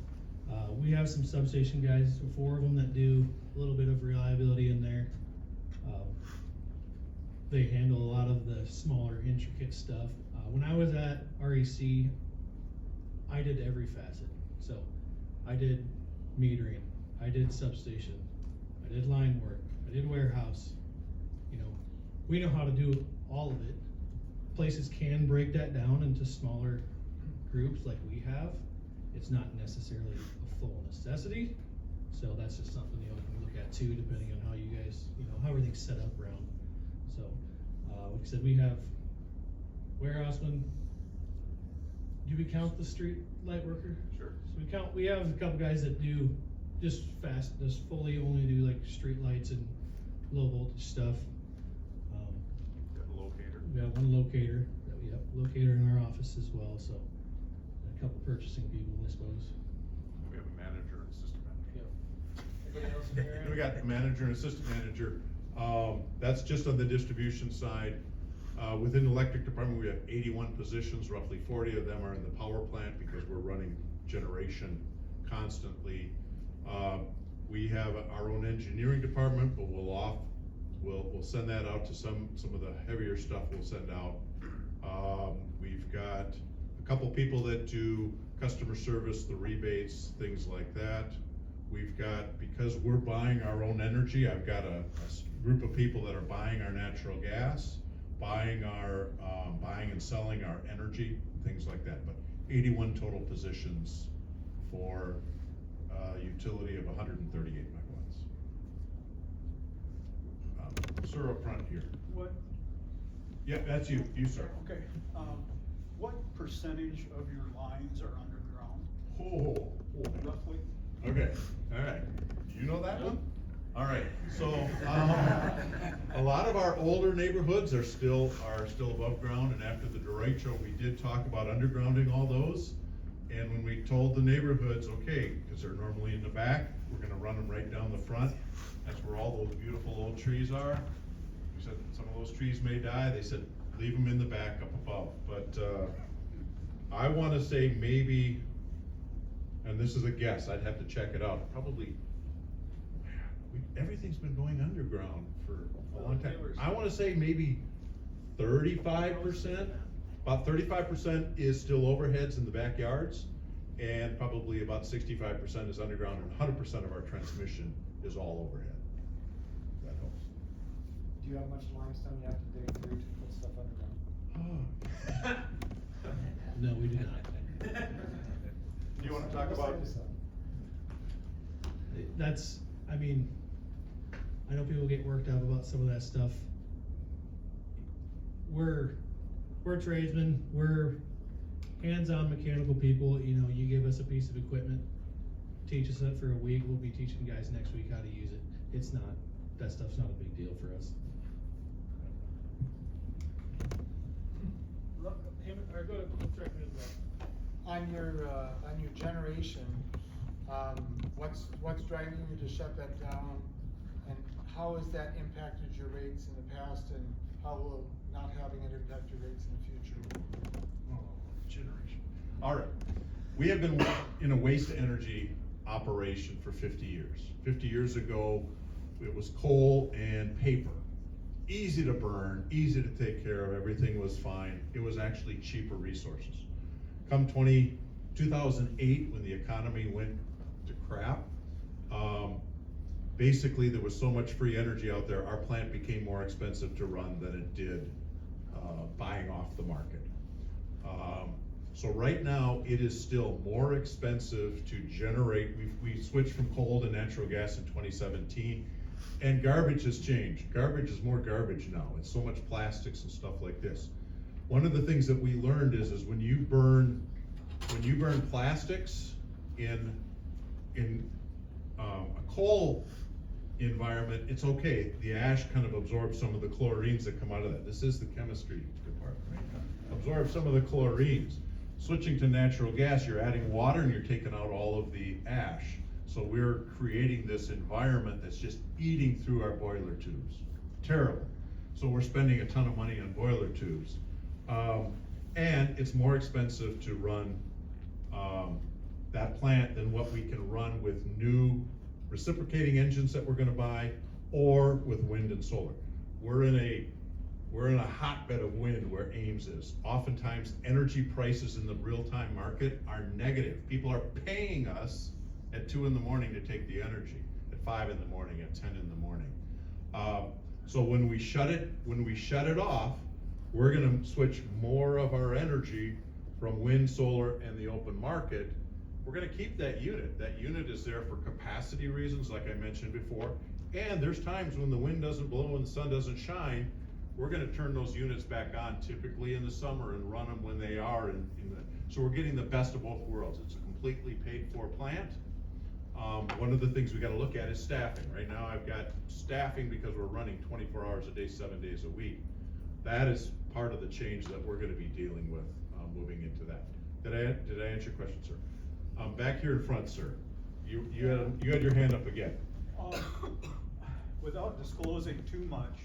We have some substation guys, 4 of them that do a little bit of reliability in there. They handle a lot of the smaller intricate stuff. When I was at REC, I did every facet. So I did metering, I did substation, I did line work, I did warehouse. You know, we know how to do all of it. Places can break that down into smaller groups like we have. It's not necessarily a full necessity, so that's just something you can look at too, depending on how you guys, how everything's set up around. So, like I said, we have warehousemen. Do we count the street light worker?
Sure.
So we have a couple guys that do just fully only do like street lights and low voltage stuff.
You have a locator.
We have 1 locator, locator in our office as well, so a couple purchasing people, I suppose.
We have a manager and assistant manager.
Anybody else in here?
Then we got the manager and assistant manager. That's just on the distribution side. Within the electric department, we have 81 positions, roughly 40 of them are in the power plant because we're running generation constantly. We have our own engineering department, but we'll send that out to some of the heavier stuff we'll send out. We've got a couple people that do customer service, the rebates, things like that. We've got, because we're buying our own energy, I've got a group of people that are buying our natural gas, buying and selling our energy, things like that. But 81 total positions for utility of 138 megawatts. Sir up front here.
What,
Yeah, that's you, sir.
okay, what percentage of your lines are underground,
Oh,
roughly?
okay, all right. You know that one? All right, so, a lot of our older neighborhoods are still above ground, and after the derecho, we did talk about undergrounding all those. And when we told the neighborhoods, okay, because they're normally in the back, we're gonna run them right down the front. That's where all those beautiful old trees are. We said some of those trees may die. They said, leave them in the back up above. But, I wanna say maybe, and this is a guess, I'd have to check it out, probably, everything's been going underground for a long time. I wanna say maybe 35%. About 35% is still overheads in the backyards, and probably about 65% is underground, and 100% of our transmission is all overhead. That helps.
Do you have much limestone you have to dig through to put stuff underground?
No, we do not.
Do you wanna talk about?
That's, I know people get worked up about some of that stuff. We're tradesmen, we're hands-on mechanical people. You give us a piece of equipment, teach us it for a week, we'll be teaching guys next week how to use it. That stuff's not a big deal for us.
Look, or go to,
On your generation, what's driving you to shut that down? And how has that impacted your rates in the past, and how will not having it impact your rates in the future?
Oh, generation. All right, we have been in a waste energy operation for 50 years. 50 years ago, it was coal and paper. Easy to burn, easy to take care of, everything was fine. It was actually cheaper resources. Come 2008, when the economy went to crap, basically there was so much free energy out there, our plant became more expensive to run than it did buying off the market. So right now, it is still more expensive to generate. We switched from coal to natural gas in 2017, and garbage has changed. Garbage is more garbage now. It's so much plastics and stuff like this. One of the things that we learned is when you burn plastics in a coal environment, it's okay. The ash kind of absorbs some of the chlorines that come out of that. This is the chemistry department, right? Absorbs some of the chlorines. Switching to natural gas, you're adding water and you're taking out all of the ash. So we're creating this environment that's just eating through our boiler tubes. Terrible. So we're spending a ton of money on boiler tubes. And it's more expensive to run that plant than what we can run with new reciprocating engines that we're gonna buy, or with wind and solar. We're in a hotbed of wind where Ames is. Oftentimes, energy prices in the real-time market are negative. People are paying us at 2 in the morning to take the energy, at 5 in the morning, at 10 in the morning. So when we shut it off, we're gonna switch more of our energy from wind, solar, and the open market. We're gonna keep that unit. That unit is there for capacity reasons, like I mentioned before. And there's times when the wind doesn't blow and the sun doesn't shine, we're gonna turn those units back on, typically in the summer, and run them when they are so we're getting the best of both worlds. It's a completely paid for plant. One of the things we gotta look at is staffing. Right now I've got staffing because we're running 24 hours a day, 7 days a week. That is part of the change that we're gonna be dealing with, moving into that. Did I answer your question, sir? Back here in front, sir. You had your hand up again.
Without disclosing too much,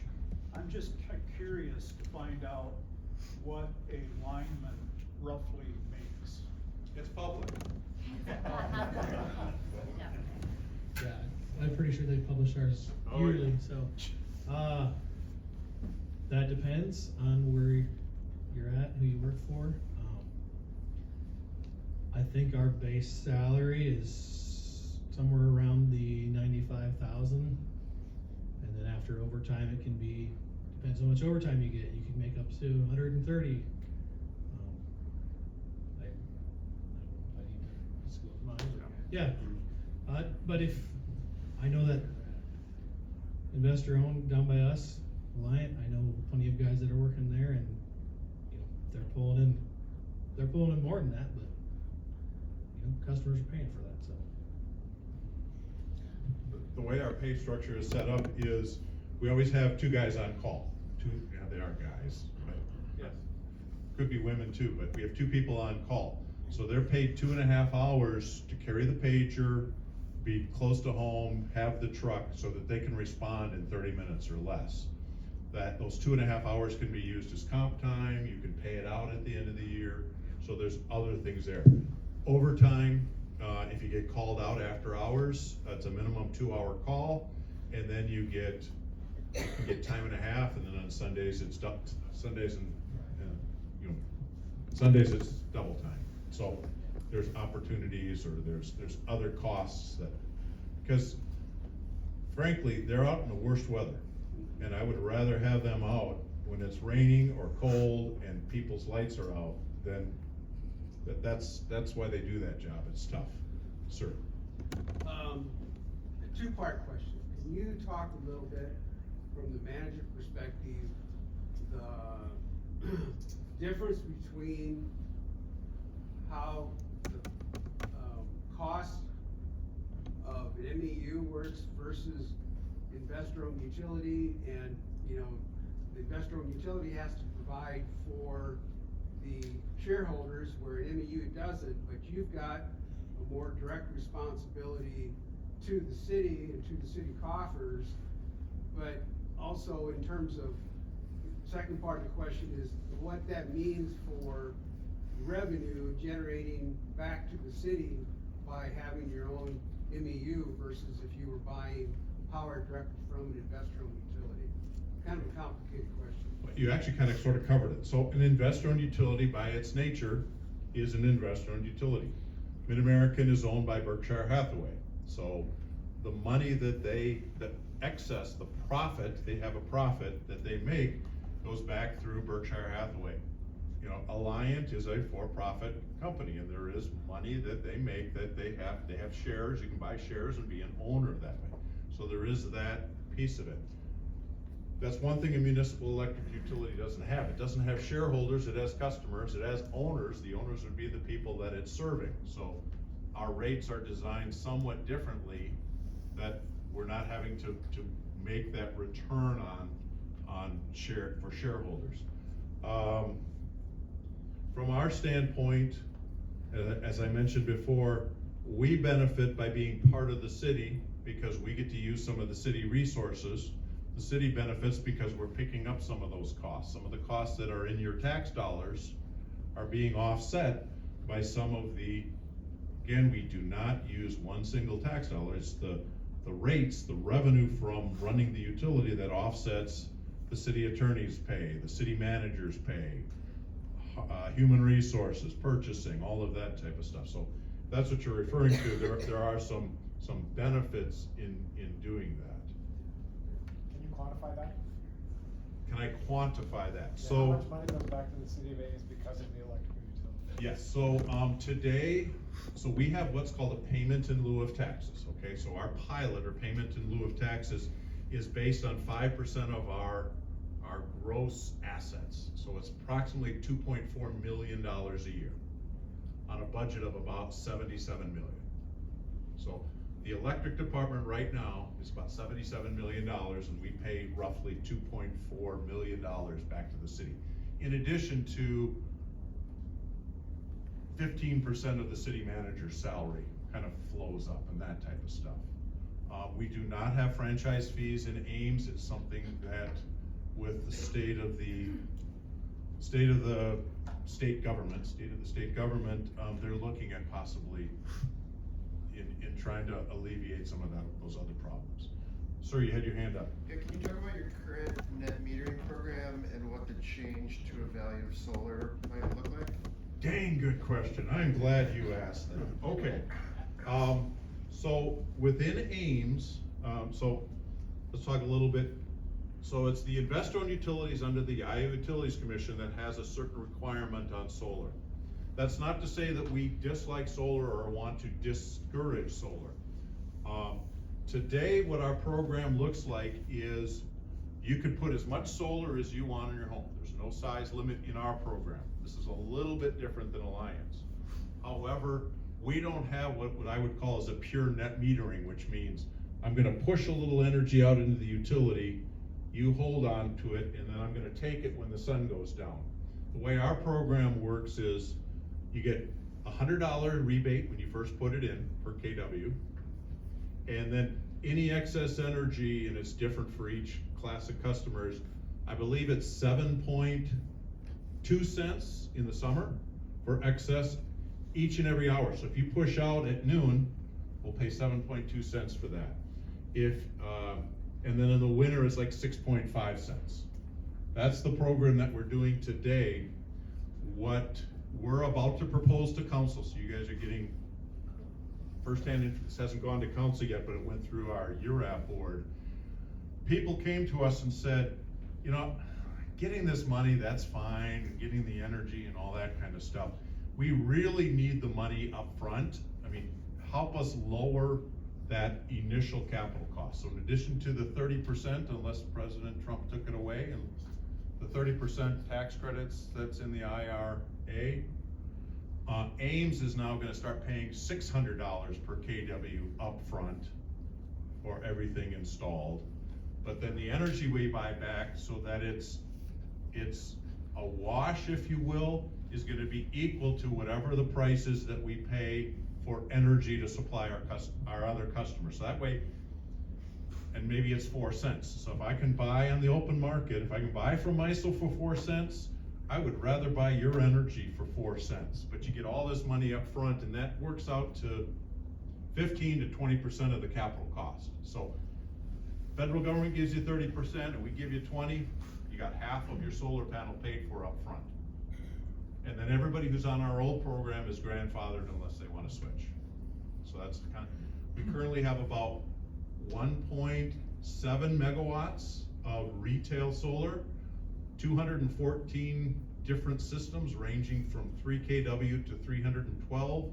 I'm just curious to find out what a lineman roughly makes.
It's public.
Yeah, I'm pretty sure they publish ours
Oh,
yearly,
yeah.
so, that depends on where you're at, who you work for. I think our base salary is somewhere around the 95,000. And then after overtime, it can be, depends on how much overtime you get, you can make up to 130. I need to disclose mine. Yeah, but if, I know that investor owned down by us, Reliant, I know plenty of guys that are working there, and, you know, they're pulling in more than that, but, you know, customers are paying for that, so.
The way our pay structure is set up is, we always have 2 guys on call. They are guys, but yes, could be women too, but we have 2 people on call. So they're paid 2.5 hours to carry the pager, be close to home, have the truck, so that they can respond in 30 minutes or less. Those 2.5 hours can be used as comp time, you can pay it out at the end of the year, so there's other things there. Overtime, if you get called out after hours, it's a minimum 2-hour call, and then you get time and a half, and then on Sundays it's Sundays it's double time. So there's opportunities, or there's other costs that, because frankly, they're out in the worst weather, and I would rather have them out when it's raining or cold and people's lights are out than that's why they do that job. It's tough. Sir.
A 2-part question. Can you talk a little bit from the manager perspective, the difference between how the cost of an MEU works versus investor-owned utility, and, you know, the investor-owned utility has to provide for the shareholders where an MEU doesn't, but you've got a more direct responsibility to the city and to the city coffers. But also in terms of, second part of the question is what that means for revenue generating back to the city by having your own MEU versus if you were buying power directly from an investor-owned utility. Kind of a complicated question.
You actually kind of sort of covered it. So an investor-owned utility by its nature is an investor-owned utility. Mid-American is owned by Berkshire Hathaway. So the money the excess, the profit, they have a profit that they make goes back through Berkshire Hathaway. You know, Alliant is a for-profit company, and there is money that they make that they have shares. You can buy shares and be an owner that way. So there is that piece of it. That's one thing a municipal electric utility doesn't have. It doesn't have shareholders, it has customers, it has owners. The owners would be the people that it's serving. So our rates are designed somewhat differently, that we're not having to make that return on for shareholders. From from our standpoint, as I mentioned before, we benefit by being part of the city because we get to use some of the city resources. The city benefits because we're picking up some of those costs. Some of the costs that are in your tax dollars are being offset by some of the, again, we do not use one single tax dollar. It's the rates, the revenue from running the utility that offsets the city attorney's pay, the city manager's pay, human resources, purchasing, all of that type of stuff. So that's what you're referring to. There are some benefits in doing that.
Can you quantify that?
Can I quantify that?
Yeah,
So
how much money goes back to the city of Ames because of the electric utility?
yes, so today, so we have what's called a payment in lieu of taxes, okay? So our pilot, or payment in lieu of taxes, is based on 5% of our gross assets. So it's approximately $2.4 million a year on a budget of about $77 million. So the electric department right now is about $77 million, and we pay roughly $2.4 million back to the city. In addition to 15% of the city manager's salary kind of flows up and that type of stuff. We do not have franchise fees in Ames. It's something that with the state of the state government, they're looking at possibly in trying to alleviate some of those other problems. Sir, you had your hand up.
Yeah, can you talk about your current net metering program and what the change to a value of solar might look like?
Dang good question. I'm glad you asked that. Okay. So within Ames, so let's talk a little bit. So it's the investor-owned utilities under the Iowa Utilities Commission that has a certain requirement on solar. That's not to say that we dislike solar or want to discourage solar. Today, what our program looks like is you could put as much solar as you want in your home. There's no size limit in our program. This is a little bit different than Alliance. However, we don't have what I would call as a pure net metering, which means I'm gonna push a little energy out into the utility, you hold on to it, and then I'm gonna take it when the sun goes down. The way our program works is you get $100 rebate when you first put it in per kW, and then any excess energy, and it's different for each class of customers, I believe it's 7.2 cents in the summer for excess each and every hour. So if you push out at noon, we'll pay 7.2 cents for that. And then in the winter, it's like 6.5 cents. That's the program that we're doing today. What we're about to propose to council, so you guys are getting firsthand, this hasn't gone to council yet, but it went through our URAP board. People came to us and said, you know, getting this money, that's fine, and getting the energy and all that kind of stuff. We really need the money up front. I mean, help us lower that initial capital cost. So in addition to the 30%, unless President Trump took it away, and the 30% tax credits that's in the IRA, Ames is now gonna start paying $600 per kW upfront for everything installed. But then the energy we buy back, so that it's a wash, if you will, is gonna be equal to whatever the price is that we pay for energy to supply our other customers. So that way, and maybe it's 4 cents. So if I can buy on the open market, if I can buy from MISO for 4 cents, I would rather buy your energy for 4 cents. But you get all this money up front, and that works out to 15 to 20% of the capital cost. So federal government gives you 30% and we give you 20, you got half of your solar panel paid for up front. And then everybody who's on our old program is grandfathered unless they want to switch. So that's the kind of, we currently have about 1.7 megawatts of retail solar, 214 different systems ranging from 3 kW to 312.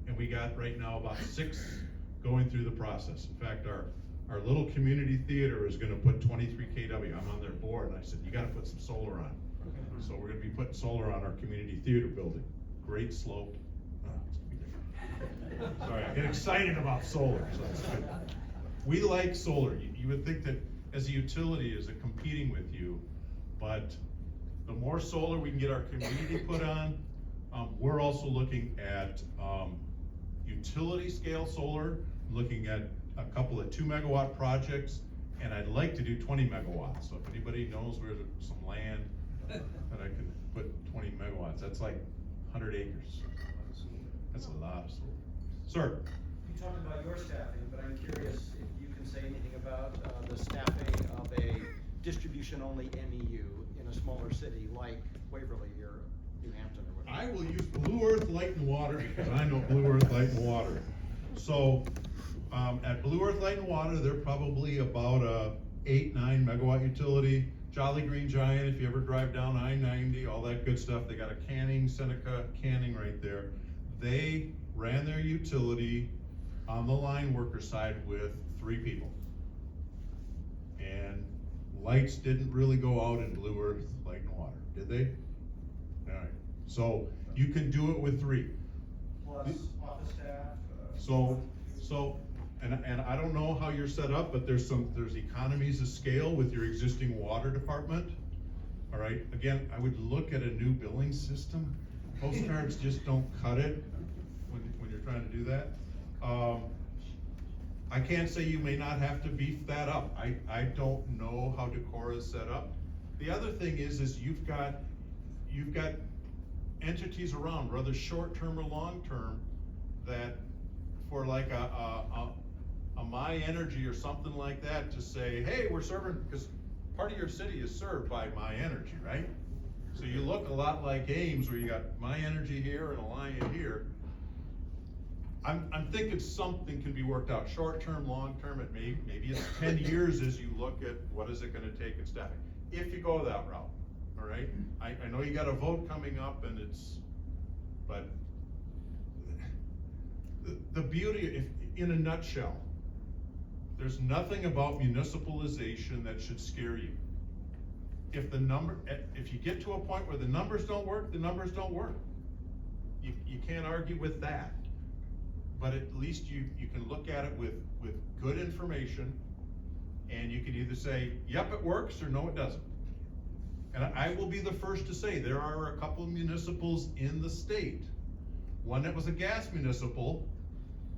And we got right now about 6 going through the process. In fact, our little community theater is gonna put 23 kW. I'm on their board, and I said, you gotta put some solar on. So we're gonna be putting solar on our community theater building. Great slope. Sorry, I get excited about solar, so that's good. We like solar. You would think that as a utility, is it competing with you? But the more solar we can get our community put on, We're also looking at, utility scale solar, looking at a couple of 2 megawatt projects, and I'd like to do 20 megawatts. So if anybody knows where there's some land that I can put 20 megawatts, that's like 100 acres. That's a lot of solar. Sir?
You talked about your staffing, but I'm curious if you can say anything about the staffing of a distribution-only MEU in a smaller city like Waverly or New Hampton or whatever.
I will use Blue Earth Light and Water because I know Blue Earth Light and Water. So, at Blue Earth Light and Water, they're probably about a 8-9 megawatt utility. Jolly Green Giant, if you ever drive down I-90, all that good stuff, they got a Seneca canning right there. They ran their utility on the line worker side with 3 people. And lights didn't really go out in Blue Earth Light and Water, did they? All right, so you can do it with 3.
Plus office staff.
And I don't know how you're set up, but there's economies of scale with your existing water department. All right, again, I would look at a new billing system. Postcards just don't cut it when you're trying to do that. I can't say you may not have to beef that up. I don't know how Decorah is set up. The other thing is you've got entities around, whether short-term or long-term, that for like a My Energy or something like that to say, hey, we're serving, because part of your city is served by My Energy, right? So you look a lot like Ames, where you got My Energy here and Alliant here. I'm thinking something can be worked out, short-term, long-term, maybe it's 10 years as you look at what is it gonna take in staffing, if you go that route, all right? I know you got a vote coming up and but the beauty, in a nutshell, there's nothing about municipalization that should scare you. If you get to a point where the numbers don't work, the numbers don't work. You can't argue with that. But at least you can look at it with good information, and you can either say, yep, it works, or no, it doesn't. And I will be the first to say, there are a couple of municipals in the state, one that was a gas municipal,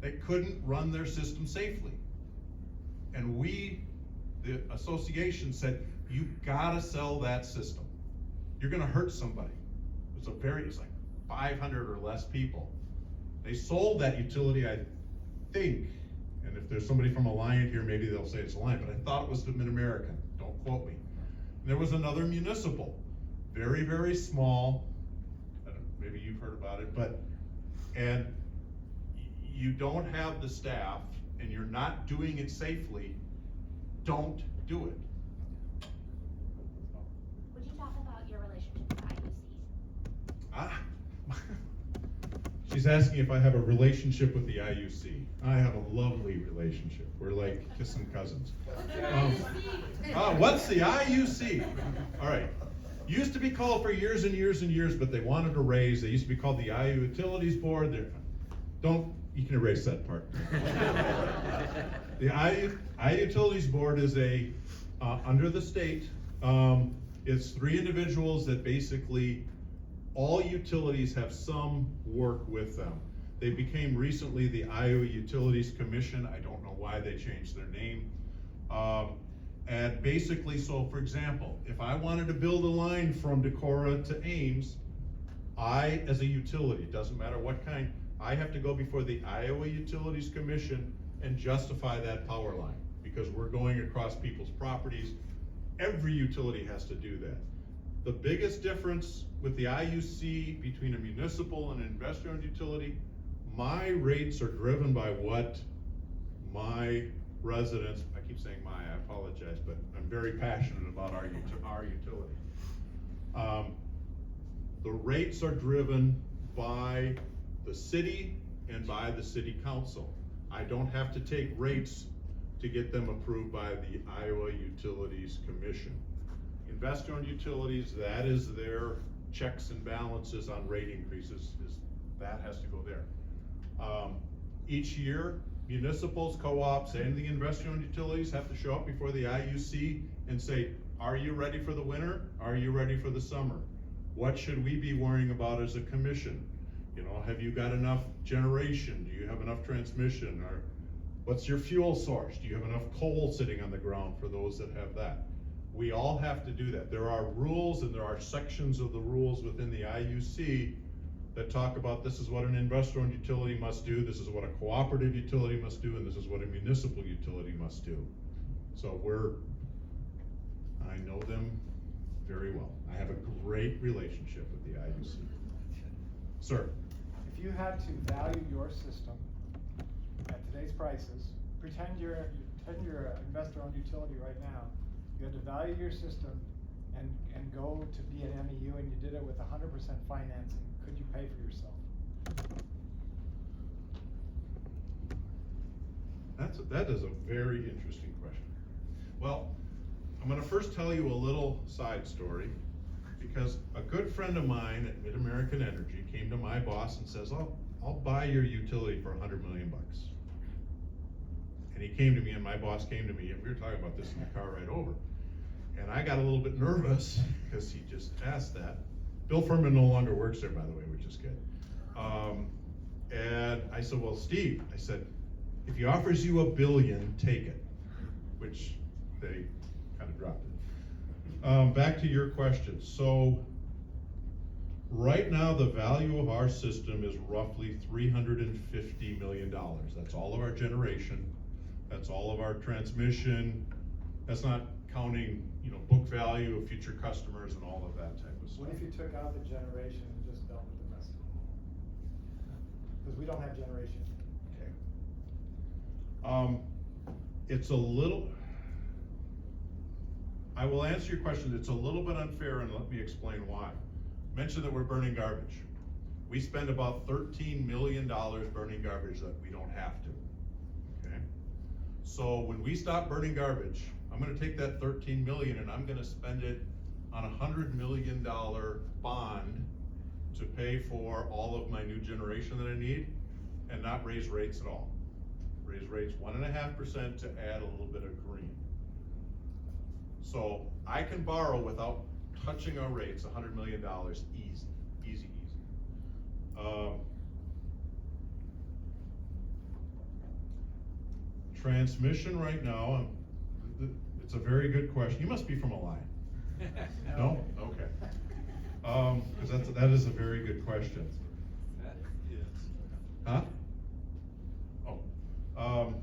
that couldn't run their system safely. And we, the association, said, you gotta sell that system. You're gonna hurt somebody. It's like 500 or less people. They sold that utility, I think, and if there's somebody from Alliant here, maybe they'll say it's Alliant, but I thought it was the Mid-American, don't quote me. And there was another municipal, very, very small, maybe you've heard about it, and you don't have the staff, and you're not doing it safely, don't do it.
Would you talk about your relationship with IUC?
She's asking if I have a relationship with the IUC. I have a lovely relationship. We're like kissing cousins. What's the IUC? All right. Used to be called for years and years and years, but they wanted to raise. They used to be called the IU Utilities Board. You can erase that part. The IU Utilities Board is under the state. It's 3 individuals that basically all utilities have some work with them. They became recently the Iowa Utilities Commission. I don't know why they changed their name. And basically, so for example, if I wanted to build a line from Decorah to Ames, I, as a utility, doesn't matter what kind, I have to go before the Iowa Utilities Commission and justify that power line, because we're going across people's properties. Every utility has to do that. The biggest difference with the IUC between a municipal and an investor-owned utility, my rates are driven by what my residents, I keep saying my, I apologize, but I'm very passionate about our utility. The rates are driven by the city and by the city council. I don't have to take rates to get them approved by the Iowa Utilities Commission. Investor-owned utilities, that is their checks and balances on rate increases, that has to go there. Each year, municipals, co-ops, and the investor-owned utilities have to show up before the IUC and say, are you ready for the winter? Are you ready for the summer? What should we be worrying about as a commission? You know, have you got enough generation? Do you have enough transmission? Or what's your fuel source? Do you have enough coal sitting on the ground for those that have that? We all have to do that. There are rules and there are sections of the rules within the IUC that talk about this is what an investor-owned utility must do, this is what a cooperative utility must do, and this is what a municipal utility must do. So I know them very well. I have a great relationship with the IUC. Sir?
If you had to value your system at today's prices, pretend you're an investor-owned utility right now, you had to value your system and go to be an MEU, and you did it with 100% financing, could you pay for yourself?
That is a very interesting question. Well, I'm gonna first tell you a little side story, because a good friend of mine at Mid-American Energy came to my boss and says, I'll buy your utility for $100 million. And he came to me, and my boss came to me, and we were talking about this in the car right over. And I got a little bit nervous because he just asked that. Bill Furman no longer works there, by the way, which is good. And I said, well, Steve, I said, if he offers you $1 billion, take it, which they kind of dropped it. Back to your question. So right now, the value of our system is roughly $350 million. That's all of our generation. That's all of our transmission. That's not counting, you know, book value of future customers and all of that type of stuff.
What if you took out the generation and just dealt with the rest of it? Because we don't have generation.
Okay. It's a little, I will answer your question. It's a little bit unfair, and let me explain why. Mention that we're burning garbage. We spend about $13 million burning garbage that we don't have to. Okay. So when we stop burning garbage, I'm gonna take that 13 million and I'm gonna spend it on a $100 million bond to pay for all of my new generation that I need and not raise rates at all. Raise rates 1.5% to add a little bit of green. So I can borrow without touching our rates, $100 million, easy, easy, easy. Transmission right now, it's a very good question. You must be from a line. No? Okay. Because that is a very good question.
That is.
Huh? Oh.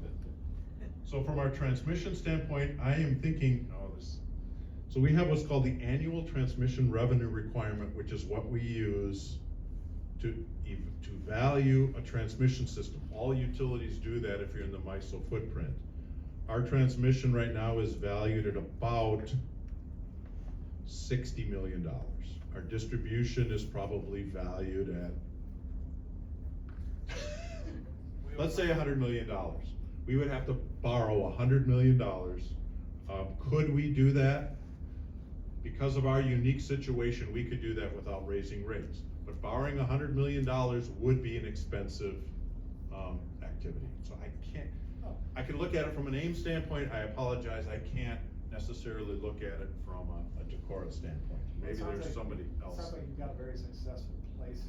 So from our transmission standpoint, I am thinking, so we have what's called the annual transmission revenue requirement, which is what we use to value a transmission system. All utilities do that if you're in the MISO footprint. Our transmission right now is valued at about $60 million. Our distribution is probably valued at, let's say $100 million. We would have to borrow $100 million. Could we do that? Because of our unique situation, we could do that without raising rates. But borrowing $100 million would be an expensive activity. So I can look at it from an Ames standpoint. I apologize, I can't necessarily look at it from a Decorah standpoint. Maybe there's somebody else.
It sounds like you've got a very successful place.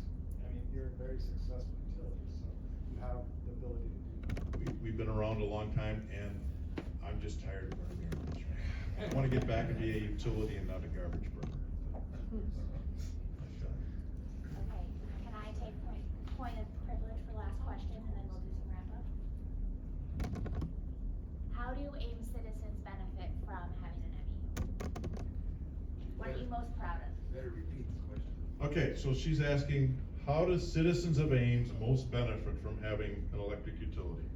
I mean, you're a very successful utility, so you have the ability to do that.
We've been around a long time, and I'm just tired of burning garbage. I want to get back and be a utility and not a garbage burner.
Okay, can I take point of privilege for last question, and then we'll do some wrap up? How do Ames citizens benefit from having an MEU? What are you most proud of?
Better repeat the question.
Okay, so she's asking, how do citizens of Ames most benefit from having an electric utility?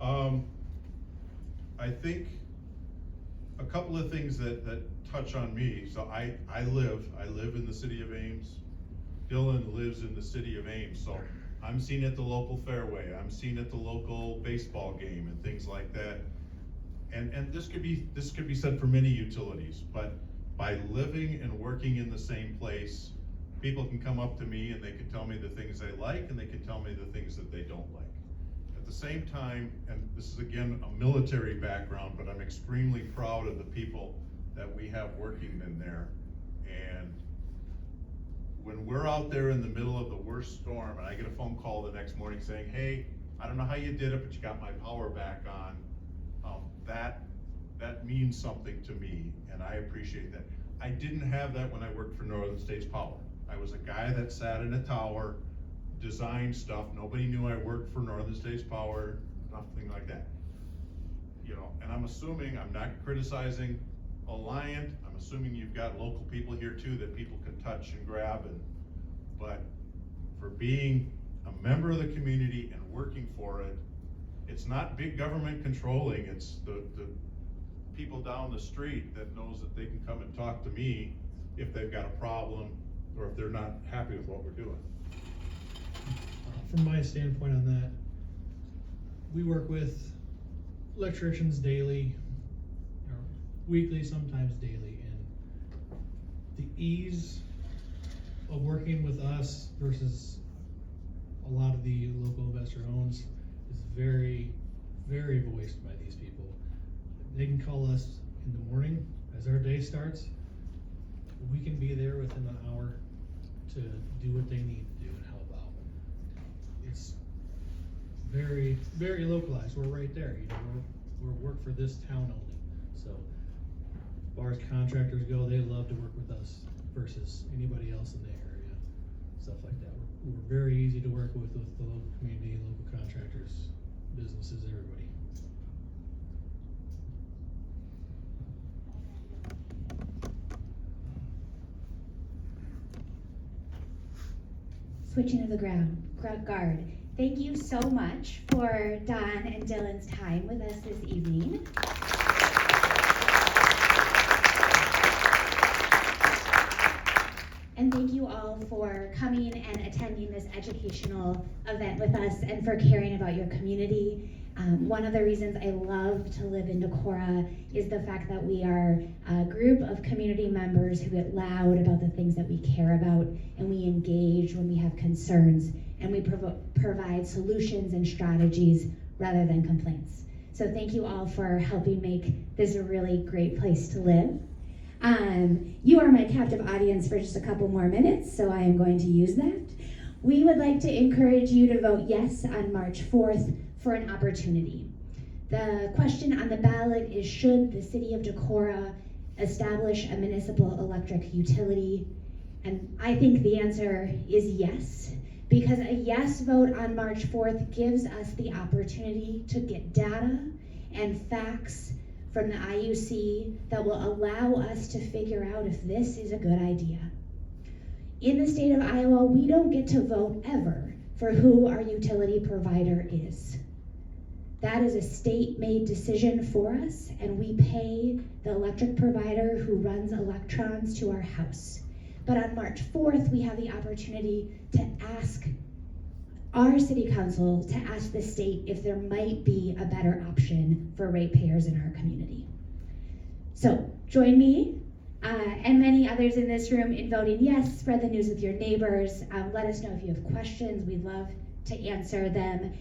I think a couple of things that touch on me. So I live in the city of Ames. Dillon lives in the city of Ames. So I'm seen at the local fairway. I'm seen at the local baseball game and things like that. And this could be said for many utilities, but by living and working in the same place, people can come up to me and they can tell me the things they like and they can tell me the things that they don't like. At the same time, and this is again a military background, but I'm extremely proud of the people that we have working in there. And we're out there in the middle of the worst storm and I get a phone call the next morning saying, hey, I don't know how you did it, but you got my power back on, that means something to me, and I appreciate that. I didn't have that when I worked for Northern States Power. I was a guy that sat in a tower, designed stuff. Nobody knew I worked for Northern States Power, nothing like that. You know, and I'm assuming, I'm not criticizing Alliant, I'm assuming you've got local people here too that people can touch and grab, but for being a member of the community and working for it, it's not big government controlling, it's the people down the street that knows that they can come and talk to me if they've got a problem or if they're not happy with what we're doing.
From my standpoint on that, we work with electricians daily, or weekly, sometimes daily, and the ease of working with us versus a lot of the local investor owns is very, very voiced by these people. They can call us in the morning as our day starts. We can be there within an hour to do what they need to do and help out. It's very, very localized. We're right there, you know, we're work for this town only. So as far as contractors go, they love to work with us versus anybody else in the area, stuff like that. We're very easy to work with the local community, local contractors, businesses, everybody.
Switching to the guard. Thank you so much for Don and Dillon's time with us this evening. And thank you all for coming and attending this educational event with us and for caring about your community. One of the reasons I love to live in Decorah is the fact that we are a group of community members who get loud about the things that we care about, and we engage when we have concerns, and we provide solutions and strategies rather than complaints. So thank you all for helping make this a really great place to live. You are my captive audience for just a couple more minutes, so I am going to use that. We would like to encourage you to vote yes on March 4th for an opportunity. The question on the ballot is, should the city of Decorah establish a municipal electric utility? And I think the answer is yes, because a yes vote on March 4th gives us the opportunity to get data and facts from the IUC that will allow us to figure out if this is a good idea. In the state of Iowa, we don't get to vote ever for who our utility provider is. That is a state-made decision for us, and we pay the electric provider who runs electrons to our house. But on March 4th, we have the opportunity to ask our city council to ask the state if there might be a better option for ratepayers in our community. So join me and many others in this room in voting yes. Spread the news with your neighbors. Let us know if you have questions. We'd love to answer them.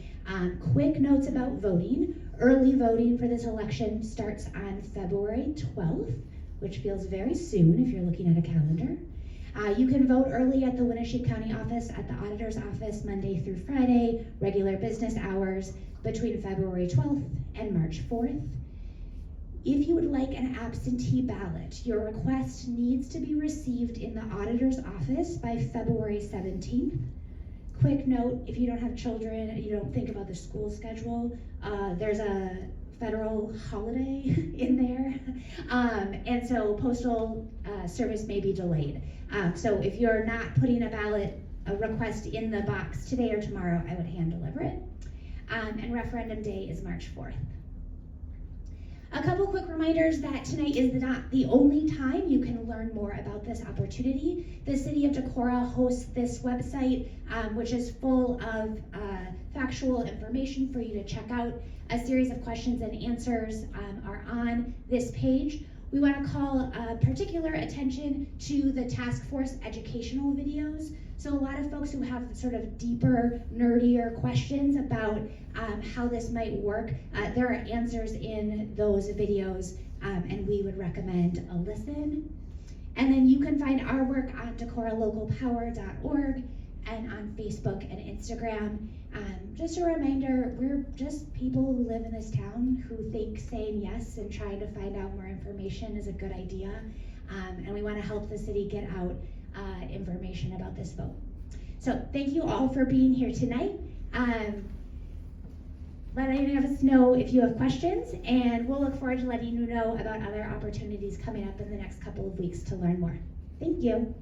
Quick notes about voting. Early voting for this election starts on February 12th, which feels very soon if you're looking at a calendar. You can vote early at the Winnebago County office, at the auditor's office, Monday through Friday, regular business hours between February 12th and March 4th. If you would like an absentee ballot, your request needs to be received in the auditor's office by February 17th. Quick note, if you don't have children and you don't think about the school schedule, there's a federal holiday in there, and so postal service may be delayed. So if you're not putting a request in the box today or tomorrow, I would hand deliver it. And referendum day is March 4th. A couple quick reminders that tonight is not the only time you can learn more about this opportunity. The city of Decorah hosts this website, which is full of factual information for you to check out. A series of questions and answers are on this page. We want to call particular attention to the task force educational videos. So a lot of folks who have sort of deeper, nerdier questions about how this might work, there are answers in those videos, and we would recommend a listen. And then you can find our work on decoralocalpower.org and on Facebook and Instagram. Just a reminder, we're just people who live in this town who think saying yes and trying to find out more information is a good idea. And we want to help the city get out information about this vote. So thank you all for being here tonight. Let any of us know if you have questions, and we'll look forward to letting you know about other opportunities coming up in the next couple of weeks to learn more. Thank you.